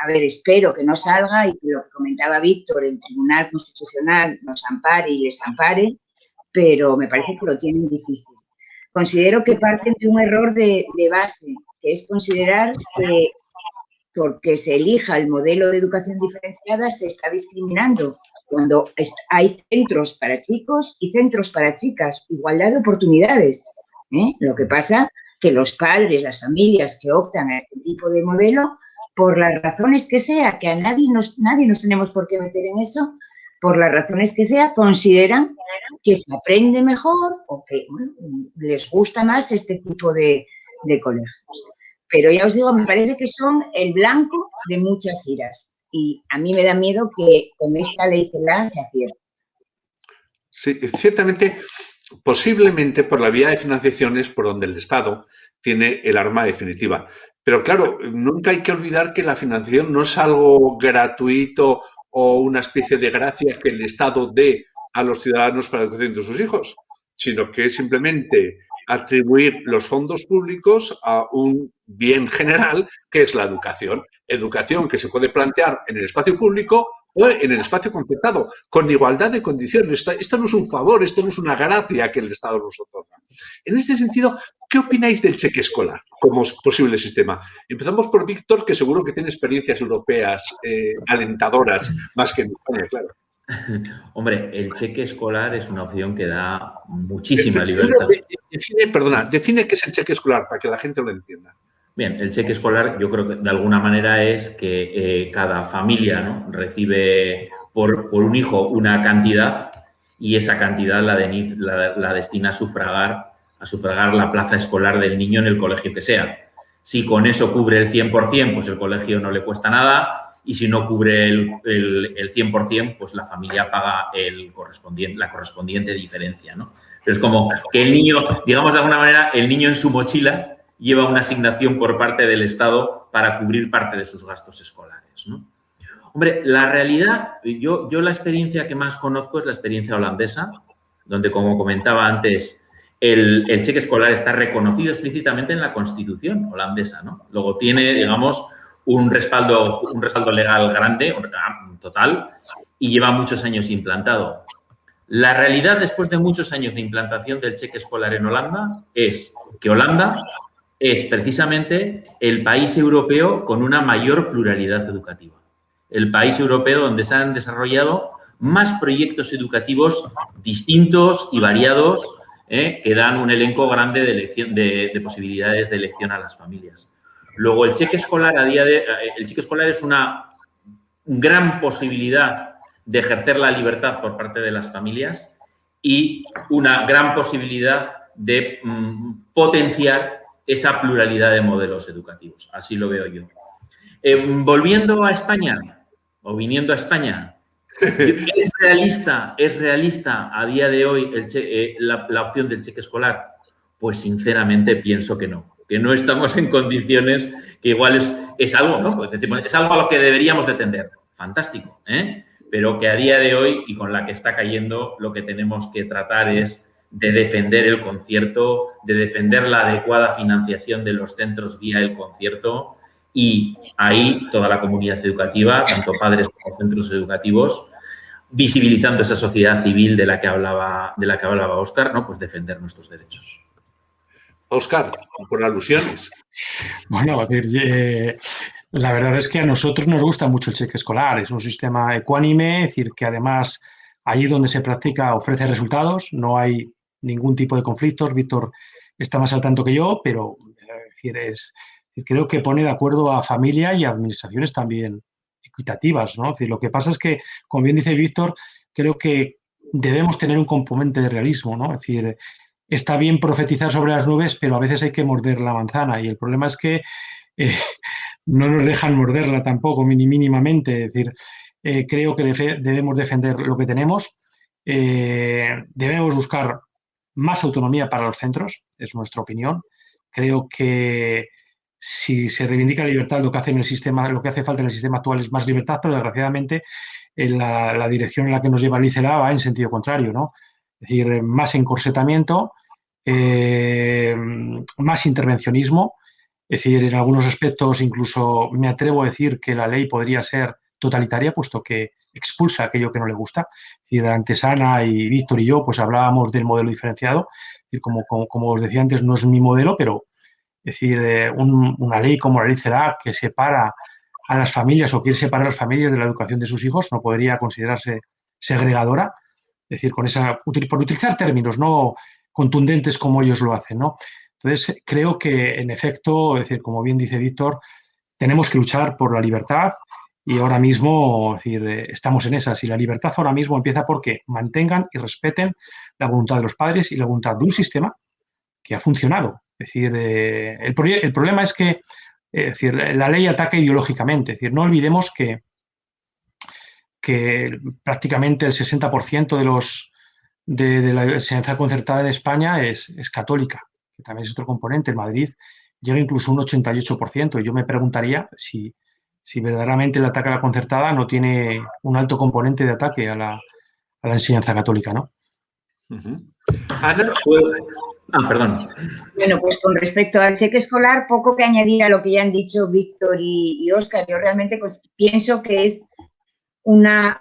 a ver, espero que no salga y que lo que comentaba Víctor, el Tribunal Constitucional nos ampare y les ampare, pero me parece que lo tienen difícil. Considero que parten de un error de base, que es considerar que porque se elija el modelo de educación diferenciada se está discriminando, cuando hay centros para chicos y centros para chicas, igualdad de oportunidades. Lo que pasa que los padres, las familias que optan a este tipo de modelo, por las razones que sea, que a nadie nos tenemos por qué meter en eso, por las razones que sea, consideran que se aprende mejor o que les gusta más este tipo de de colegios. Pero ya os digo, me parece que son el blanco de muchas iras. Y a mí me da miedo que con esta ley CELA se acierte. Sí, ciertamente, posiblemente por la vía de financiación es por donde el Estado tiene el arma definitiva. Pero claro, nunca hay que olvidar que la financiación no es algo gratuito o una especie de gracia que el Estado dé a los ciudadanos para la educación de sus hijos, sino que es simplemente atribuir los fondos públicos a un bien general que es la educación. Educación que se puede plantear en el espacio público o en el espacio concertado, con igualdad de condiciones. Esto no es un favor, esto no es una gracia que el Estado nos otorga. En este sentido, ¿qué opináis del cheque escolar como posible sistema? Empezamos por Víctor, que seguro que tiene experiencias europeas alentadoras, más que en España, claro. Hombre, el cheque escolar es una opción que da muchísima libertad. Define qué es el cheque escolar para que la gente lo entienda. Bien, el cheque escolar yo creo que de alguna manera es que cada familia, ¿no?, recibe por un hijo una cantidad y esa cantidad la destina a sufragar la plaza escolar del niño en el colegio que sea. Si con eso cubre el 100%, pues el colegio no le cuesta nada, y si no cubre el 100%, pues la familia paga la correspondiente diferencia, ¿no? Pero es como que el niño, digamos de alguna manera, el niño en su mochila lleva una asignación por parte del Estado para cubrir parte de sus gastos escolares, ¿no? Hombre, la realidad, yo la experiencia que más conozco es la experiencia holandesa, donde, como comentaba antes, el cheque escolar está reconocido explícitamente en la Constitución holandesa, ¿no? Luego tiene, digamos, un respaldo legal grande, total, y lleva muchos años implantado. La realidad, después de muchos años de implantación del cheque escolar en Holanda, es que Holanda es precisamente el país europeo con una mayor pluralidad educativa. El país europeo donde se han desarrollado más proyectos educativos distintos y variados, que dan un elenco grande de posibilidades de elección a las familias. Luego, el cheque escolar el cheque escolar es una gran posibilidad de ejercer la libertad por parte de las familias y una gran posibilidad de potenciar esa pluralidad de modelos educativos. Así lo veo yo. Volviendo a España, o viniendo a España, ¿es realista a día de hoy la opción del cheque escolar? Pues sinceramente pienso que no estamos en condiciones, que igual es algo, ¿no? Pues es algo a lo que deberíamos de tender. Fantástico, ¿eh? Pero que a día de hoy, y con la que está cayendo, lo que tenemos que tratar es de defender el concierto, de defender la adecuada financiación de los centros vía el concierto, y ahí toda la comunidad educativa, tanto padres como centros educativos, visibilizando esa sociedad civil de la que hablaba Óscar, ¿no? Pues defender nuestros derechos. Óscar, por alusiones. Bueno, a ver, la verdad es que a nosotros nos gusta mucho el cheque escolar. Es un sistema ecuánime, es decir, que además allí donde se practica ofrece resultados, no hay ningún tipo de conflictos. Víctor está más al tanto que yo, pero creo que pone de acuerdo a familia y a administraciones también equitativas, ¿no? Es decir, lo que pasa es que, como bien dice Víctor, creo que debemos tener un componente de realismo, ¿no? Es decir, está bien profetizar sobre las nubes, pero a veces hay que morder la manzana, y el problema es que no nos dejan morderla tampoco, ni mínimamente. Es decir, creo que debemos defender lo que tenemos, debemos buscar más autonomía para los centros, es nuestra opinión. Creo que si se reivindica libertad, lo que hace falta en el sistema actual es más libertad, pero desgraciadamente la dirección en la que nos lleva el ICELA va en sentido contrario, ¿no? Es decir, más encorsetamiento, más intervencionismo. Es decir, en algunos aspectos incluso me atrevo a decir que la ley podría ser totalitaria, puesto que expulsa aquello que no le gusta. Es decir, antes Ana y Víctor y yo pues hablábamos del modelo diferenciado. Es decir, como os decía antes, no es mi modelo, pero es decir, una ley como la ley CELA, que separa a las familias o quiere separar a las familias de la educación de sus hijos, no podría considerarse segregadora. Es decir, por utilizar términos no contundentes como ellos lo hacen, ¿no? Entonces, creo que, en efecto, es decir, como bien dice Víctor, tenemos que luchar por la libertad, y ahora mismo, es decir, estamos en esas. Y la libertad ahora mismo empieza porque mantengan y respeten la voluntad de los padres y la voluntad de un sistema que ha funcionado. Es decir, el problema es que decir, la ley ataca ideológicamente. Es decir, no olvidemos que prácticamente el 60% de la enseñanza concertada en España es católica, que también es otro componente. En Madrid llega incluso un 88%. Y yo me preguntaría si verdaderamente el ataque a la concertada no tiene un alto componente de ataque a la enseñanza católica, ¿no? Ana. Perdón. Bueno, pues con respecto al cheque escolar, poco que añadir a lo que ya han dicho Víctor y Óscar. Yo realmente pues, pienso que es una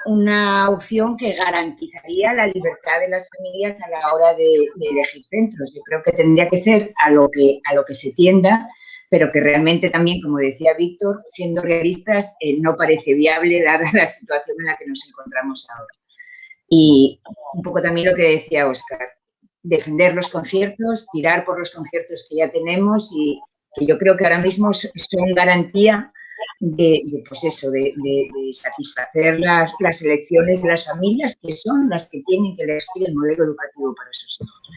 opción que garantizaría la libertad de las familias a la hora de elegir centros. Yo creo que tendría que ser a lo que se tienda, pero que realmente también, como decía Víctor, siendo realistas, no parece viable dada la situación en la que nos encontramos ahora. Y un poco también lo que decía Óscar, defender los conciertos, tirar por los conciertos que ya tenemos y que yo creo que ahora mismo son garantía de satisfacer las elecciones de las familias, que son las que tienen que elegir el modelo educativo para sus hijos.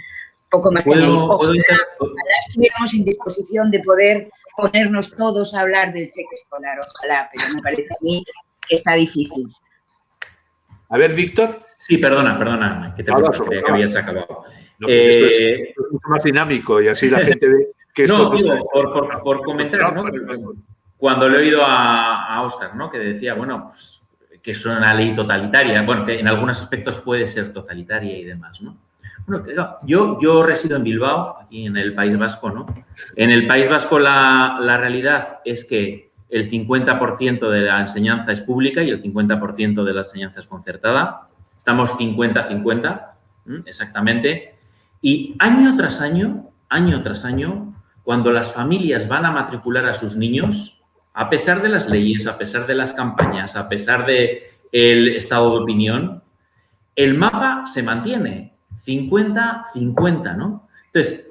Poco más que añadir. Ojalá estuviéramos en disposición de poder ponernos todos a hablar del cheque escolar, ojalá, pero me parece a mí que está difícil. A ver, Víctor. Sí, perdona, que te que habías acabado. No, esto es mucho más dinámico y así la gente ve que esto no digo, por comentar, ¿no? Cuando le he oído a Óscar, ¿no? Que decía, bueno, pues, que es una ley totalitaria, bueno, que en algunos aspectos puede ser totalitaria y demás, ¿no? Bueno, yo resido en Bilbao, aquí en el País Vasco, ¿no? En el País Vasco la realidad es que el 50% de la enseñanza es pública y el 50% de la enseñanza es concertada. Estamos 50-50, exactamente. Y año tras año, cuando las familias van a matricular a sus niños, a pesar de las leyes, a pesar de las campañas, a pesar del estado de opinión, el mapa se mantiene 50-50, ¿no? Entonces,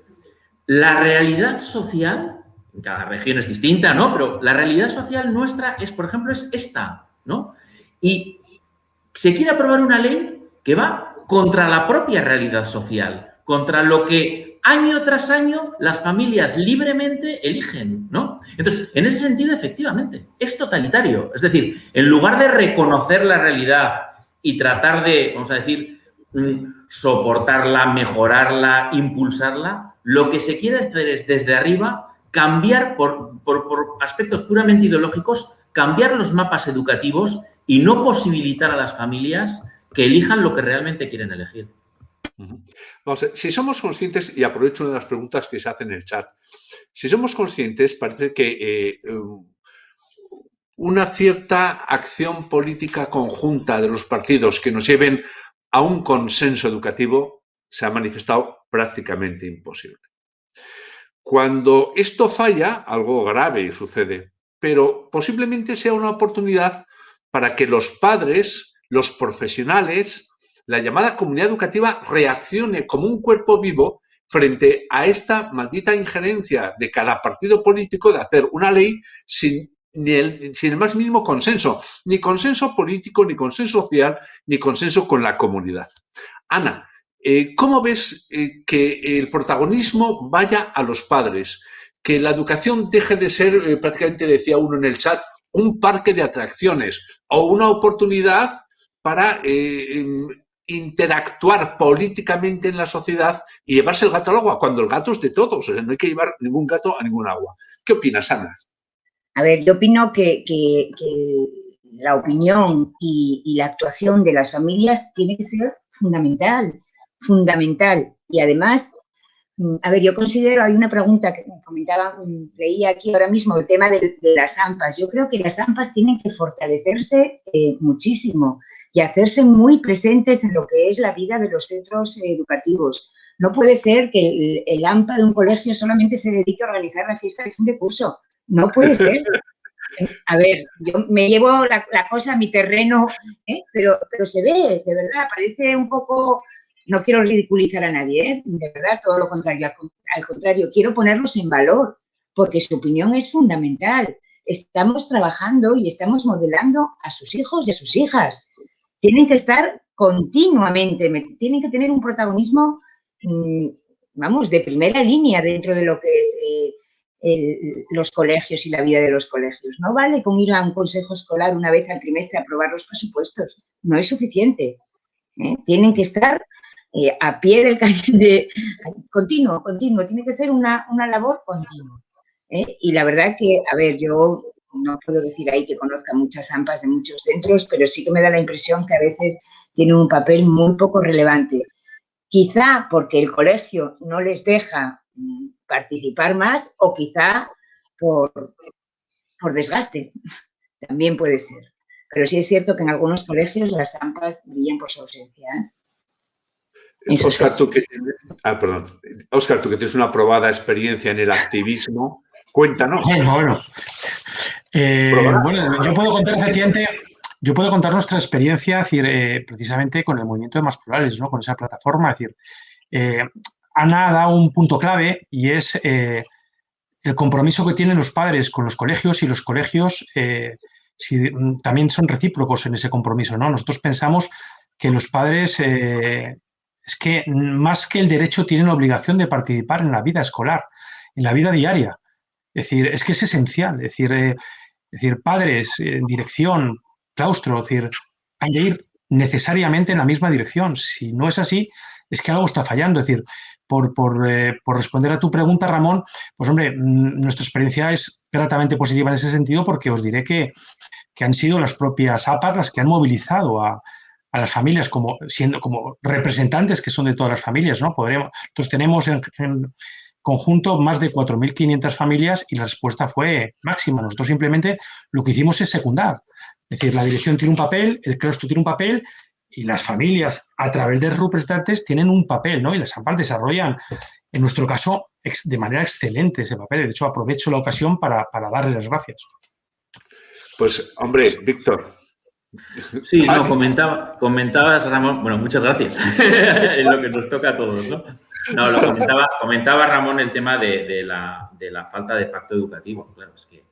la realidad social, en cada región es distinta, ¿no? Pero la realidad social nuestra es, por ejemplo, es esta, ¿no? Y se quiere aprobar una ley que va contra la propia realidad social, contra lo que año tras año las familias libremente eligen, ¿no? Entonces, en ese sentido, efectivamente, es totalitario. Es decir, en lugar de reconocer la realidad y tratar de, vamos a decir, soportarla, mejorarla, impulsarla, lo que se quiere hacer es, desde arriba, cambiar por aspectos puramente ideológicos, cambiar los mapas educativos y no posibilitar a las familias que elijan lo que realmente quieren elegir. Vamos a ver, si somos conscientes, y aprovecho una de las preguntas que se hacen en el chat, si somos conscientes, parece que una cierta acción política conjunta de los partidos que nos lleven a un consenso educativo se ha manifestado prácticamente imposible. Cuando esto falla, algo grave sucede, pero posiblemente sea una oportunidad para que los padres, los profesionales, la llamada comunidad educativa reaccione como un cuerpo vivo frente a esta maldita injerencia de cada partido político de hacer una ley sin el más mínimo consenso, ni consenso político, ni consenso social, ni consenso con la comunidad. Ana, ¿cómo ves que el protagonismo vaya a los padres? Que la educación deje de ser, prácticamente decía uno en el chat, un parque de atracciones o una oportunidad para interactuar políticamente en la sociedad y llevarse el gato al agua, cuando el gato es de todos, o sea, no hay que llevar ningún gato a ningún agua. ¿Qué opinas, Ana? A ver, yo opino que la opinión y la actuación de las familias tiene que ser fundamental. Y además, a ver, yo considero, hay una pregunta que me comentaba, leía aquí ahora mismo, el tema de las AMPAs. Yo creo que las AMPAs tienen que fortalecerse muchísimo y hacerse muy presentes en lo que es la vida de los centros educativos. No puede ser que el AMPA de un colegio solamente se dedique a organizar la fiesta de fin de curso. No puede ser. A ver, yo me llevo la cosa a mi terreno, pero se ve, de verdad, parece un poco... No quiero ridiculizar a nadie, de verdad, todo lo contrario. Al contrario, quiero ponerlos en valor, porque su opinión es fundamental. Estamos trabajando y estamos modelando a sus hijos y a sus hijas. Tienen que estar continuamente, tienen que tener un protagonismo vamos, de primera línea dentro de lo que es los colegios y la vida de los colegios. No vale con ir a un consejo escolar una vez al trimestre a aprobar los presupuestos. No es suficiente. Tienen que estar a pie del cañón, continuo. Tiene que ser una labor continua. Y la verdad que, a ver, yo no puedo decir ahí que conozca muchas AMPAs de muchos centros, pero sí que me da la impresión que a veces tienen un papel muy poco relevante. Quizá porque el colegio no les deja participar más o quizá por desgaste. También puede ser. Pero sí es cierto que en algunos colegios las AMPAs brillan por su ausencia. Óscar, Óscar, tú que tienes una probada experiencia en el activismo, cuéntanos. Bueno, yo puedo contar efectivamente, nuestra experiencia, es decir, precisamente con el movimiento de Más Plurales, ¿no? Con esa plataforma, es decir, Ana ha dado un punto clave y es el compromiso que tienen los padres con los colegios y los colegios también son recíprocos en ese compromiso, ¿no? Nosotros pensamos que los padres es que más que el derecho tienen obligación de participar en la vida escolar, en la vida diaria. Es decir, es que es esencial. Es decir, padres, dirección, claustro, es decir, han de ir necesariamente en la misma dirección. Si no es así, es que algo está fallando. Es decir, por responder a tu pregunta, Ramón, pues hombre, nuestra experiencia es gratamente positiva en ese sentido porque os diré que han sido las propias APAs las que han movilizado a las familias como representantes que son de todas las familias, ¿no? Entonces tenemos en conjunto más de 4.500 familias y la respuesta fue máxima. Nosotros simplemente lo que hicimos es secundar. Es decir, la dirección tiene un papel, el claustro tiene un papel y las familias, a través de representantes, tienen un papel, ¿no? Y las AMPAs desarrollan, en nuestro caso, de manera excelente ese papel. De hecho, aprovecho la ocasión para darle las gracias. Pues, hombre, Víctor. Sí, no, comentabas, Ramón, bueno, muchas gracias, es lo que nos toca a todos, ¿no? No, lo comentaba Ramón el tema de la falta de pacto educativo. Claro, es que,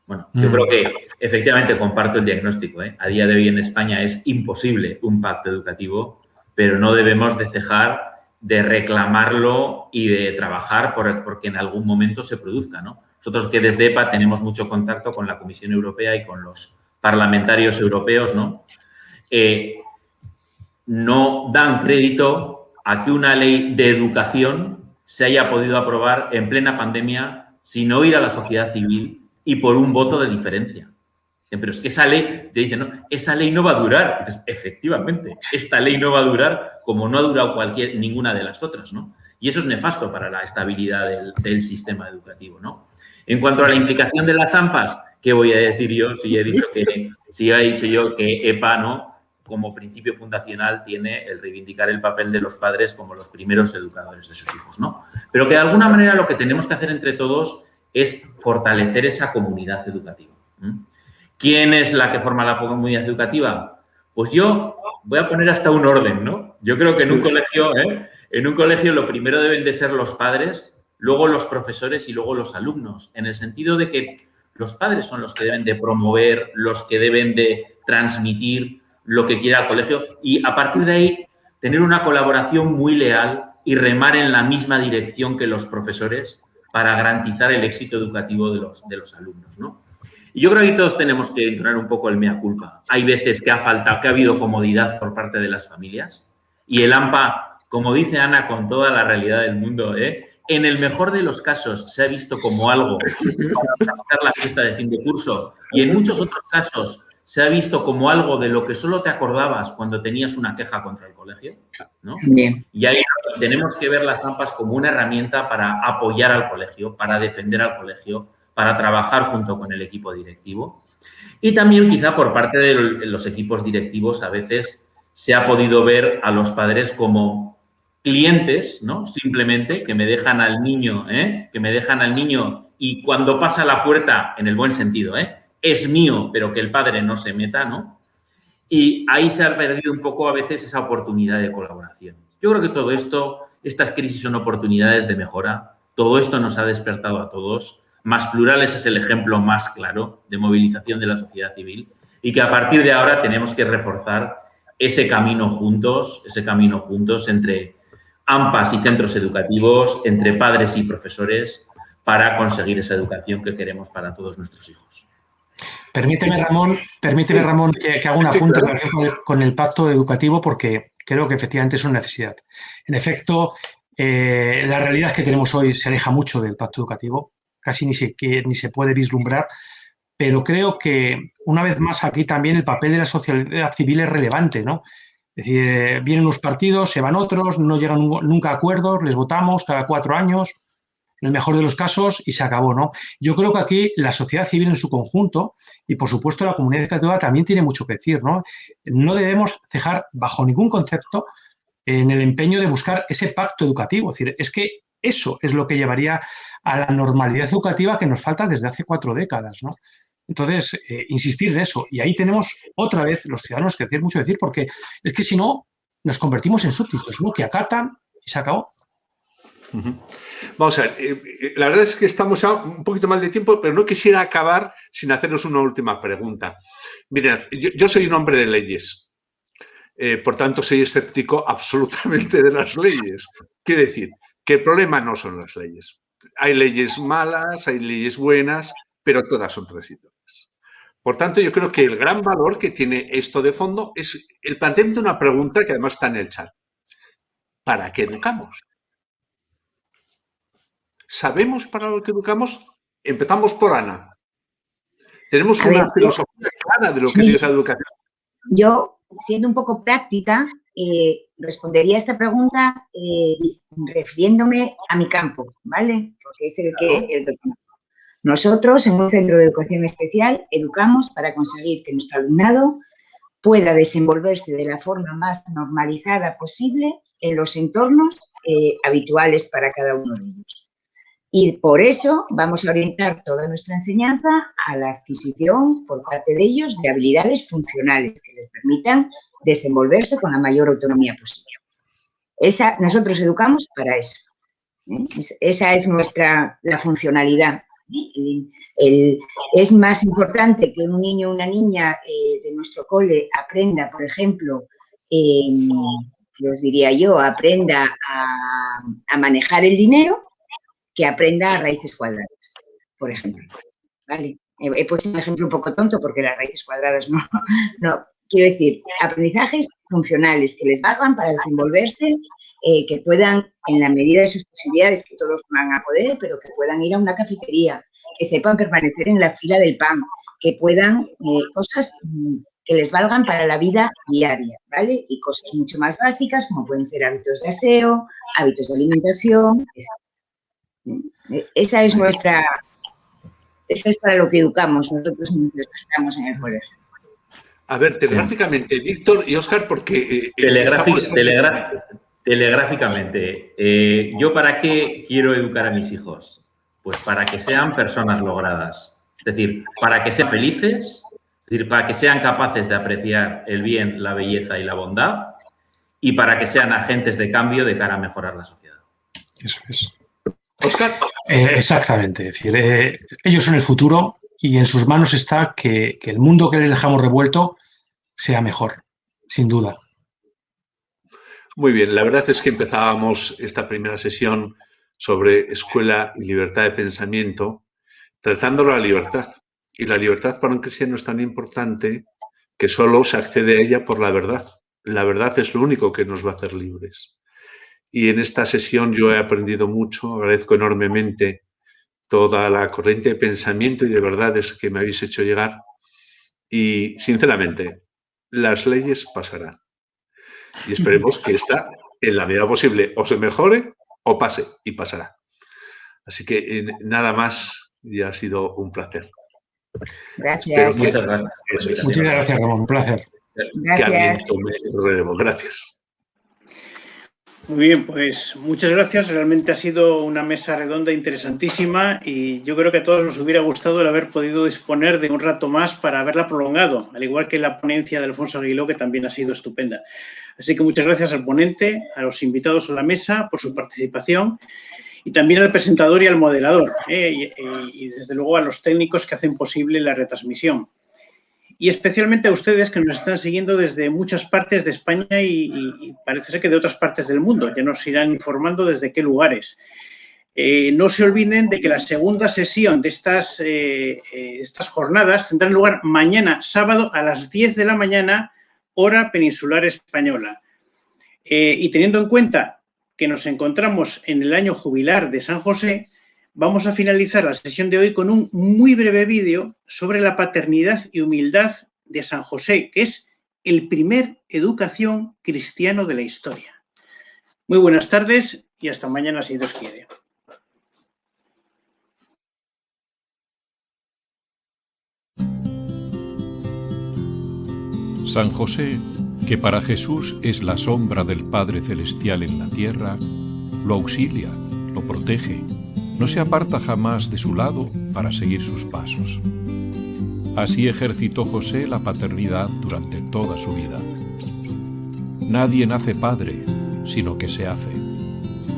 bueno, yo creo que efectivamente comparto el diagnóstico, ¿eh? A día de hoy en España es imposible un pacto educativo, pero no debemos de cejar de reclamarlo y de trabajar porque en algún momento se produzca, ¿no? Nosotros que desde EPA tenemos mucho contacto con la Comisión Europea y con los parlamentarios europeos, ¿no? No dan crédito a que una ley de educación se haya podido aprobar en plena pandemia sin oír a la sociedad civil y por un voto de diferencia. Pero es que esa ley, te dicen, no, esa ley no va a durar. Entonces, efectivamente, esta ley no va a durar como no ha durado ninguna de las otras, ¿no? Y eso es nefasto para la estabilidad del sistema educativo, ¿no? En cuanto a la implicación de las AMPAs, ¿qué voy a decir yo si he dicho yo que EPA, ¿no?, como principio fundacional tiene el reivindicar el papel de los padres como los primeros educadores de sus hijos, ¿no? Pero que de alguna manera lo que tenemos que hacer entre todos es fortalecer esa comunidad educativa. ¿Quién es la que forma la comunidad educativa? Pues yo voy a poner hasta un orden, ¿no? Yo creo que en un colegio lo primero deben de ser los padres, luego los profesores y luego los alumnos, en el sentido de que los padres son los que deben de promover, los que deben de transmitir lo que quiera el colegio y a partir de ahí tener una colaboración muy leal y remar en la misma dirección que los profesores para garantizar el éxito educativo de los alumnos, ¿no? Y yo creo que todos tenemos que entonar un poco el mea culpa. Hay veces que ha habido comodidad por parte de las familias y el AMPA, como dice Ana, con toda la realidad del mundo, en el mejor de los casos se ha visto como algo para organizar la fiesta de fin de curso y en muchos otros casos se ha visto como algo de lo que solo te acordabas cuando tenías una queja contra el colegio, ¿no? Bien. Y ahí tenemos que ver las AMPAs como una herramienta para apoyar al colegio, para defender al colegio, para trabajar junto con el equipo directivo. Y también quizá por parte de los equipos directivos a veces se ha podido ver a los padres como clientes, ¿no? Simplemente que me dejan al niño, y cuando pasa la puerta, en el buen sentido, es mío, pero que el padre no se meta, ¿no? Y ahí se ha perdido un poco a veces esa oportunidad de colaboración. Yo creo que todo esto, estas crisis son oportunidades de mejora. Todo esto nos ha despertado a todos. Más Plurales es el ejemplo más claro de movilización de la sociedad civil y que a partir de ahora tenemos que reforzar ese camino juntos entre AMPAs y centros educativos, entre padres y profesores, para conseguir esa educación que queremos para todos nuestros hijos. Permíteme, Ramón, que haga un apunte con el pacto educativo, porque creo que efectivamente es una necesidad. En efecto, la realidad que tenemos hoy se aleja mucho del pacto educativo, casi ni se puede vislumbrar, pero creo que, una vez más, aquí también el papel de la sociedad civil es relevante, ¿no? Es decir, vienen unos partidos, se van otros, no llegan nunca a acuerdos, les votamos cada 4 años, en el mejor de los casos, y se acabó, ¿no? Yo creo que aquí la sociedad civil en su conjunto y, por supuesto, la comunidad educativa también tiene mucho que decir, ¿no? No debemos cejar bajo ningún concepto en el empeño de buscar ese pacto educativo. Es decir, es que eso es lo que llevaría a la normalidad educativa que nos falta desde hace 4 décadas, ¿no? Entonces, insistir en eso. Y ahí tenemos otra vez los ciudadanos que decir mucho decir, porque es que si no, nos convertimos en súbditos, ¿no? Que acatan y se acabó. Vamos a ver, la verdad es que estamos ya un poquito mal de tiempo, pero no quisiera acabar sin haceros una última pregunta. Mirad, yo soy un hombre de leyes, por tanto soy escéptico absolutamente de las leyes. Quiere decir que el problema no son las leyes. Hay leyes malas, hay leyes buenas, pero todas son transitorias. Por tanto, yo creo que el gran valor que tiene esto de fondo es el planteamiento de una pregunta que además está en el chat. ¿Para qué educamos? ¿Sabemos para lo que educamos? Empezamos por Ana. Tenemos una filosofía clara de lo que es la educación. Yo, siendo un poco práctica, respondería a esta pregunta refiriéndome a mi campo, ¿vale? Porque es el que conozco. Nosotros, en un centro de educación especial, educamos para conseguir que nuestro alumnado pueda desenvolverse de la forma más normalizada posible en los entornos habituales para cada uno de ellos. Y por eso vamos a orientar toda nuestra enseñanza a la adquisición por parte de ellos de habilidades funcionales que les permitan desenvolverse con la mayor autonomía posible. Nosotros educamos para eso. Esa es la funcionalidad. Es más importante que un niño o una niña de nuestro cole aprenda, por ejemplo, os diría yo, aprenda a manejar el dinero, que aprenda a raíces cuadradas, por ejemplo. ¿Vale? He puesto un ejemplo un poco tonto porque las raíces cuadradas no. Quiero decir, aprendizajes funcionales que les valgan para desenvolverse, que puedan, en la medida de sus posibilidades, que todos van a poder, pero que puedan ir a una cafetería, que sepan permanecer en la fila del pan, que puedan, cosas que les valgan para la vida diaria, ¿vale? Y cosas mucho más básicas, como pueden ser hábitos de aseo, hábitos de alimentación, etc. Esa es eso es para lo que educamos nosotros mientras estamos en el colegio. A ver, telegráficamente, Víctor y Óscar, porque... Telegráficamente. ¿Yo para qué quiero educar a mis hijos? Pues para que sean personas logradas. Es decir, para que sean felices, es decir, para que sean capaces de apreciar el bien, la belleza y la bondad, y para que sean agentes de cambio de cara a mejorar la sociedad. Eso es. Óscar. Exactamente. Es decir, ellos son el futuro y en sus manos está que el mundo que les dejamos revuelto sea mejor, sin duda. Muy bien, la verdad es que empezábamos esta primera sesión sobre escuela y libertad de pensamiento, tratando la libertad. Y la libertad para un cristiano es tan importante que solo se accede a ella por la verdad. La verdad es lo único que nos va a hacer libres. Y en esta sesión yo he aprendido mucho, agradezco enormemente toda la corriente de pensamiento y de verdades que me habéis hecho llegar. Y, sinceramente, las leyes pasarán. Y esperemos que esta, en la medida posible, o se mejore o pase, y pasará. Así que nada más, ya ha sido un placer. Gracias. Muchas gracias. Muchas gracias, Ramón. Un placer. Que alguien tome el relevo. Gracias. Muy bien, pues muchas gracias. Realmente ha sido una mesa redonda interesantísima y yo creo que a todos nos hubiera gustado el haber podido disponer de un rato más para haberla prolongado, al igual que la ponencia de Alfonso Aguiló, que también ha sido estupenda. Así que muchas gracias al ponente, a los invitados a la mesa por su participación y también al presentador y al moderador y desde luego a los técnicos que hacen posible la retransmisión. y especialmente a ustedes que nos están siguiendo desde muchas partes de España y parece ser que de otras partes del mundo. Ya nos irán informando desde qué lugares. No se olviden de que la segunda sesión de estas jornadas tendrá lugar mañana, sábado, a las 10 de la mañana, hora peninsular española. Y teniendo en cuenta que nos encontramos en el año jubilar de San José, vamos a finalizar la sesión de hoy con un muy breve vídeo sobre la paternidad y humildad de San José, que es el primer educación cristiano de la historia. Muy buenas tardes y hasta mañana, si Dios quiere. San José, que para Jesús es la sombra del Padre Celestial en la tierra, lo auxilia, lo protege, no se aparta jamás de su lado para seguir sus pasos. Así ejercitó José la paternidad durante toda su vida. Nadie nace padre, sino que se hace.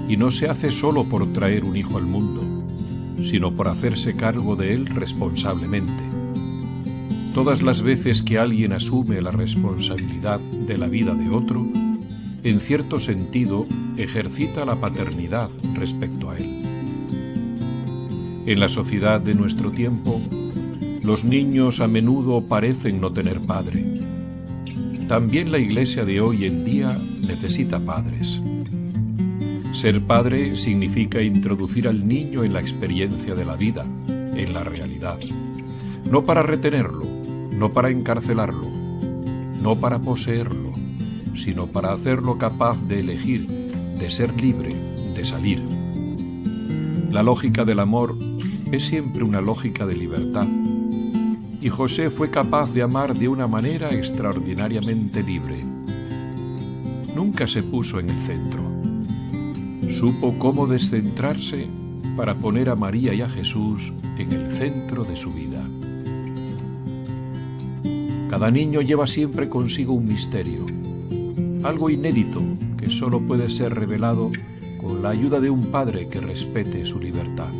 Y no se hace solo por traer un hijo al mundo, sino por hacerse cargo de él responsablemente. Todas las veces que alguien asume la responsabilidad de la vida de otro, en cierto sentido ejercita la paternidad respecto a él. En la sociedad de nuestro tiempo, los niños a menudo parecen no tener padre. También la Iglesia de hoy en día necesita padres. Ser padre significa introducir al niño en la experiencia de la vida, en la realidad, no para retenerlo, no para encarcelarlo, no para poseerlo, sino para hacerlo capaz de elegir, de ser libre, de salir. La lógica del amor es siempre una lógica de libertad, y José fue capaz de amar de una manera extraordinariamente libre. Nunca se puso en el centro. Supo cómo descentrarse para poner a María y a Jesús en el centro de su vida. Cada niño lleva siempre consigo un misterio, algo inédito que solo puede ser revelado con la ayuda de un padre que respete su libertad.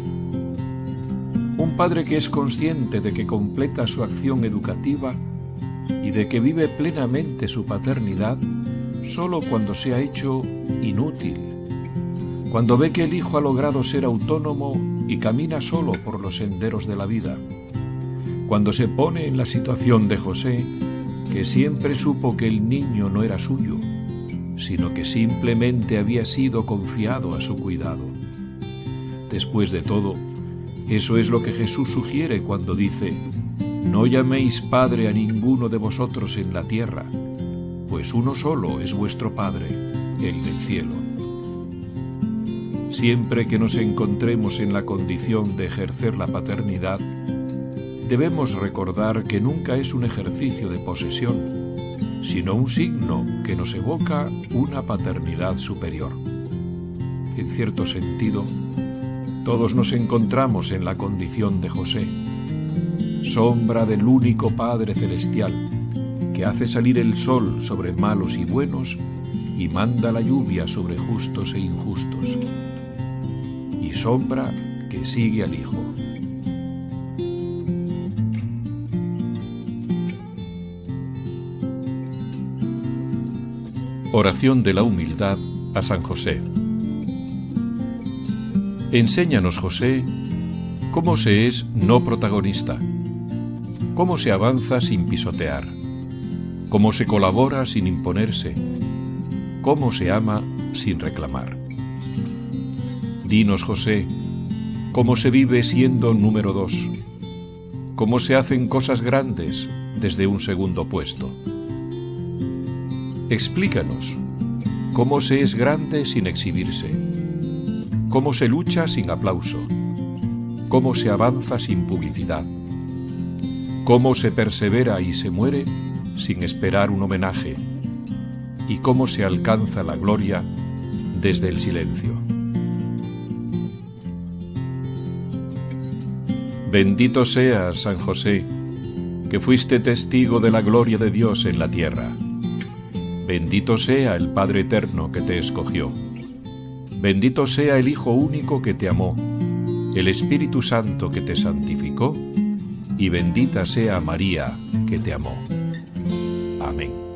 Un padre que es consciente de que completa su acción educativa y de que vive plenamente su paternidad solo cuando se ha hecho inútil, cuando ve que el hijo ha logrado ser autónomo y camina solo por los senderos de la vida, cuando se pone en la situación de José, que siempre supo que el niño no era suyo, sino que simplemente había sido confiado a su cuidado. Después de todo, eso es lo que Jesús sugiere cuando dice: «No llaméis Padre a ninguno de vosotros en la tierra, pues uno solo es vuestro Padre, el del cielo». Siempre que nos encontremos en la condición de ejercer la paternidad, debemos recordar que nunca es un ejercicio de posesión, sino un signo que nos evoca una paternidad superior. En cierto sentido, todos nos encontramos en la condición de José, sombra del único Padre Celestial, que hace salir el sol sobre malos y buenos y manda la lluvia sobre justos e injustos, y sombra que sigue al Hijo. Oración de la humildad a San José. Enséñanos, José, cómo se es no protagonista, cómo se avanza sin pisotear, cómo se colabora sin imponerse, cómo se ama sin reclamar. Dinos, José, cómo se vive siendo número 2, cómo se hacen cosas grandes desde un segundo puesto. Explícanos cómo se es grande sin exhibirse, cómo se lucha sin aplauso, cómo se avanza sin publicidad, cómo se persevera y se muere sin esperar un homenaje, y cómo se alcanza la gloria desde el silencio. Bendito seas, San José, que fuiste testigo de la gloria de Dios en la tierra. Bendito sea el Padre Eterno que te escogió. Bendito sea el Hijo único que te amó, el Espíritu Santo que te santificó y bendita sea María, que te amó. Amén.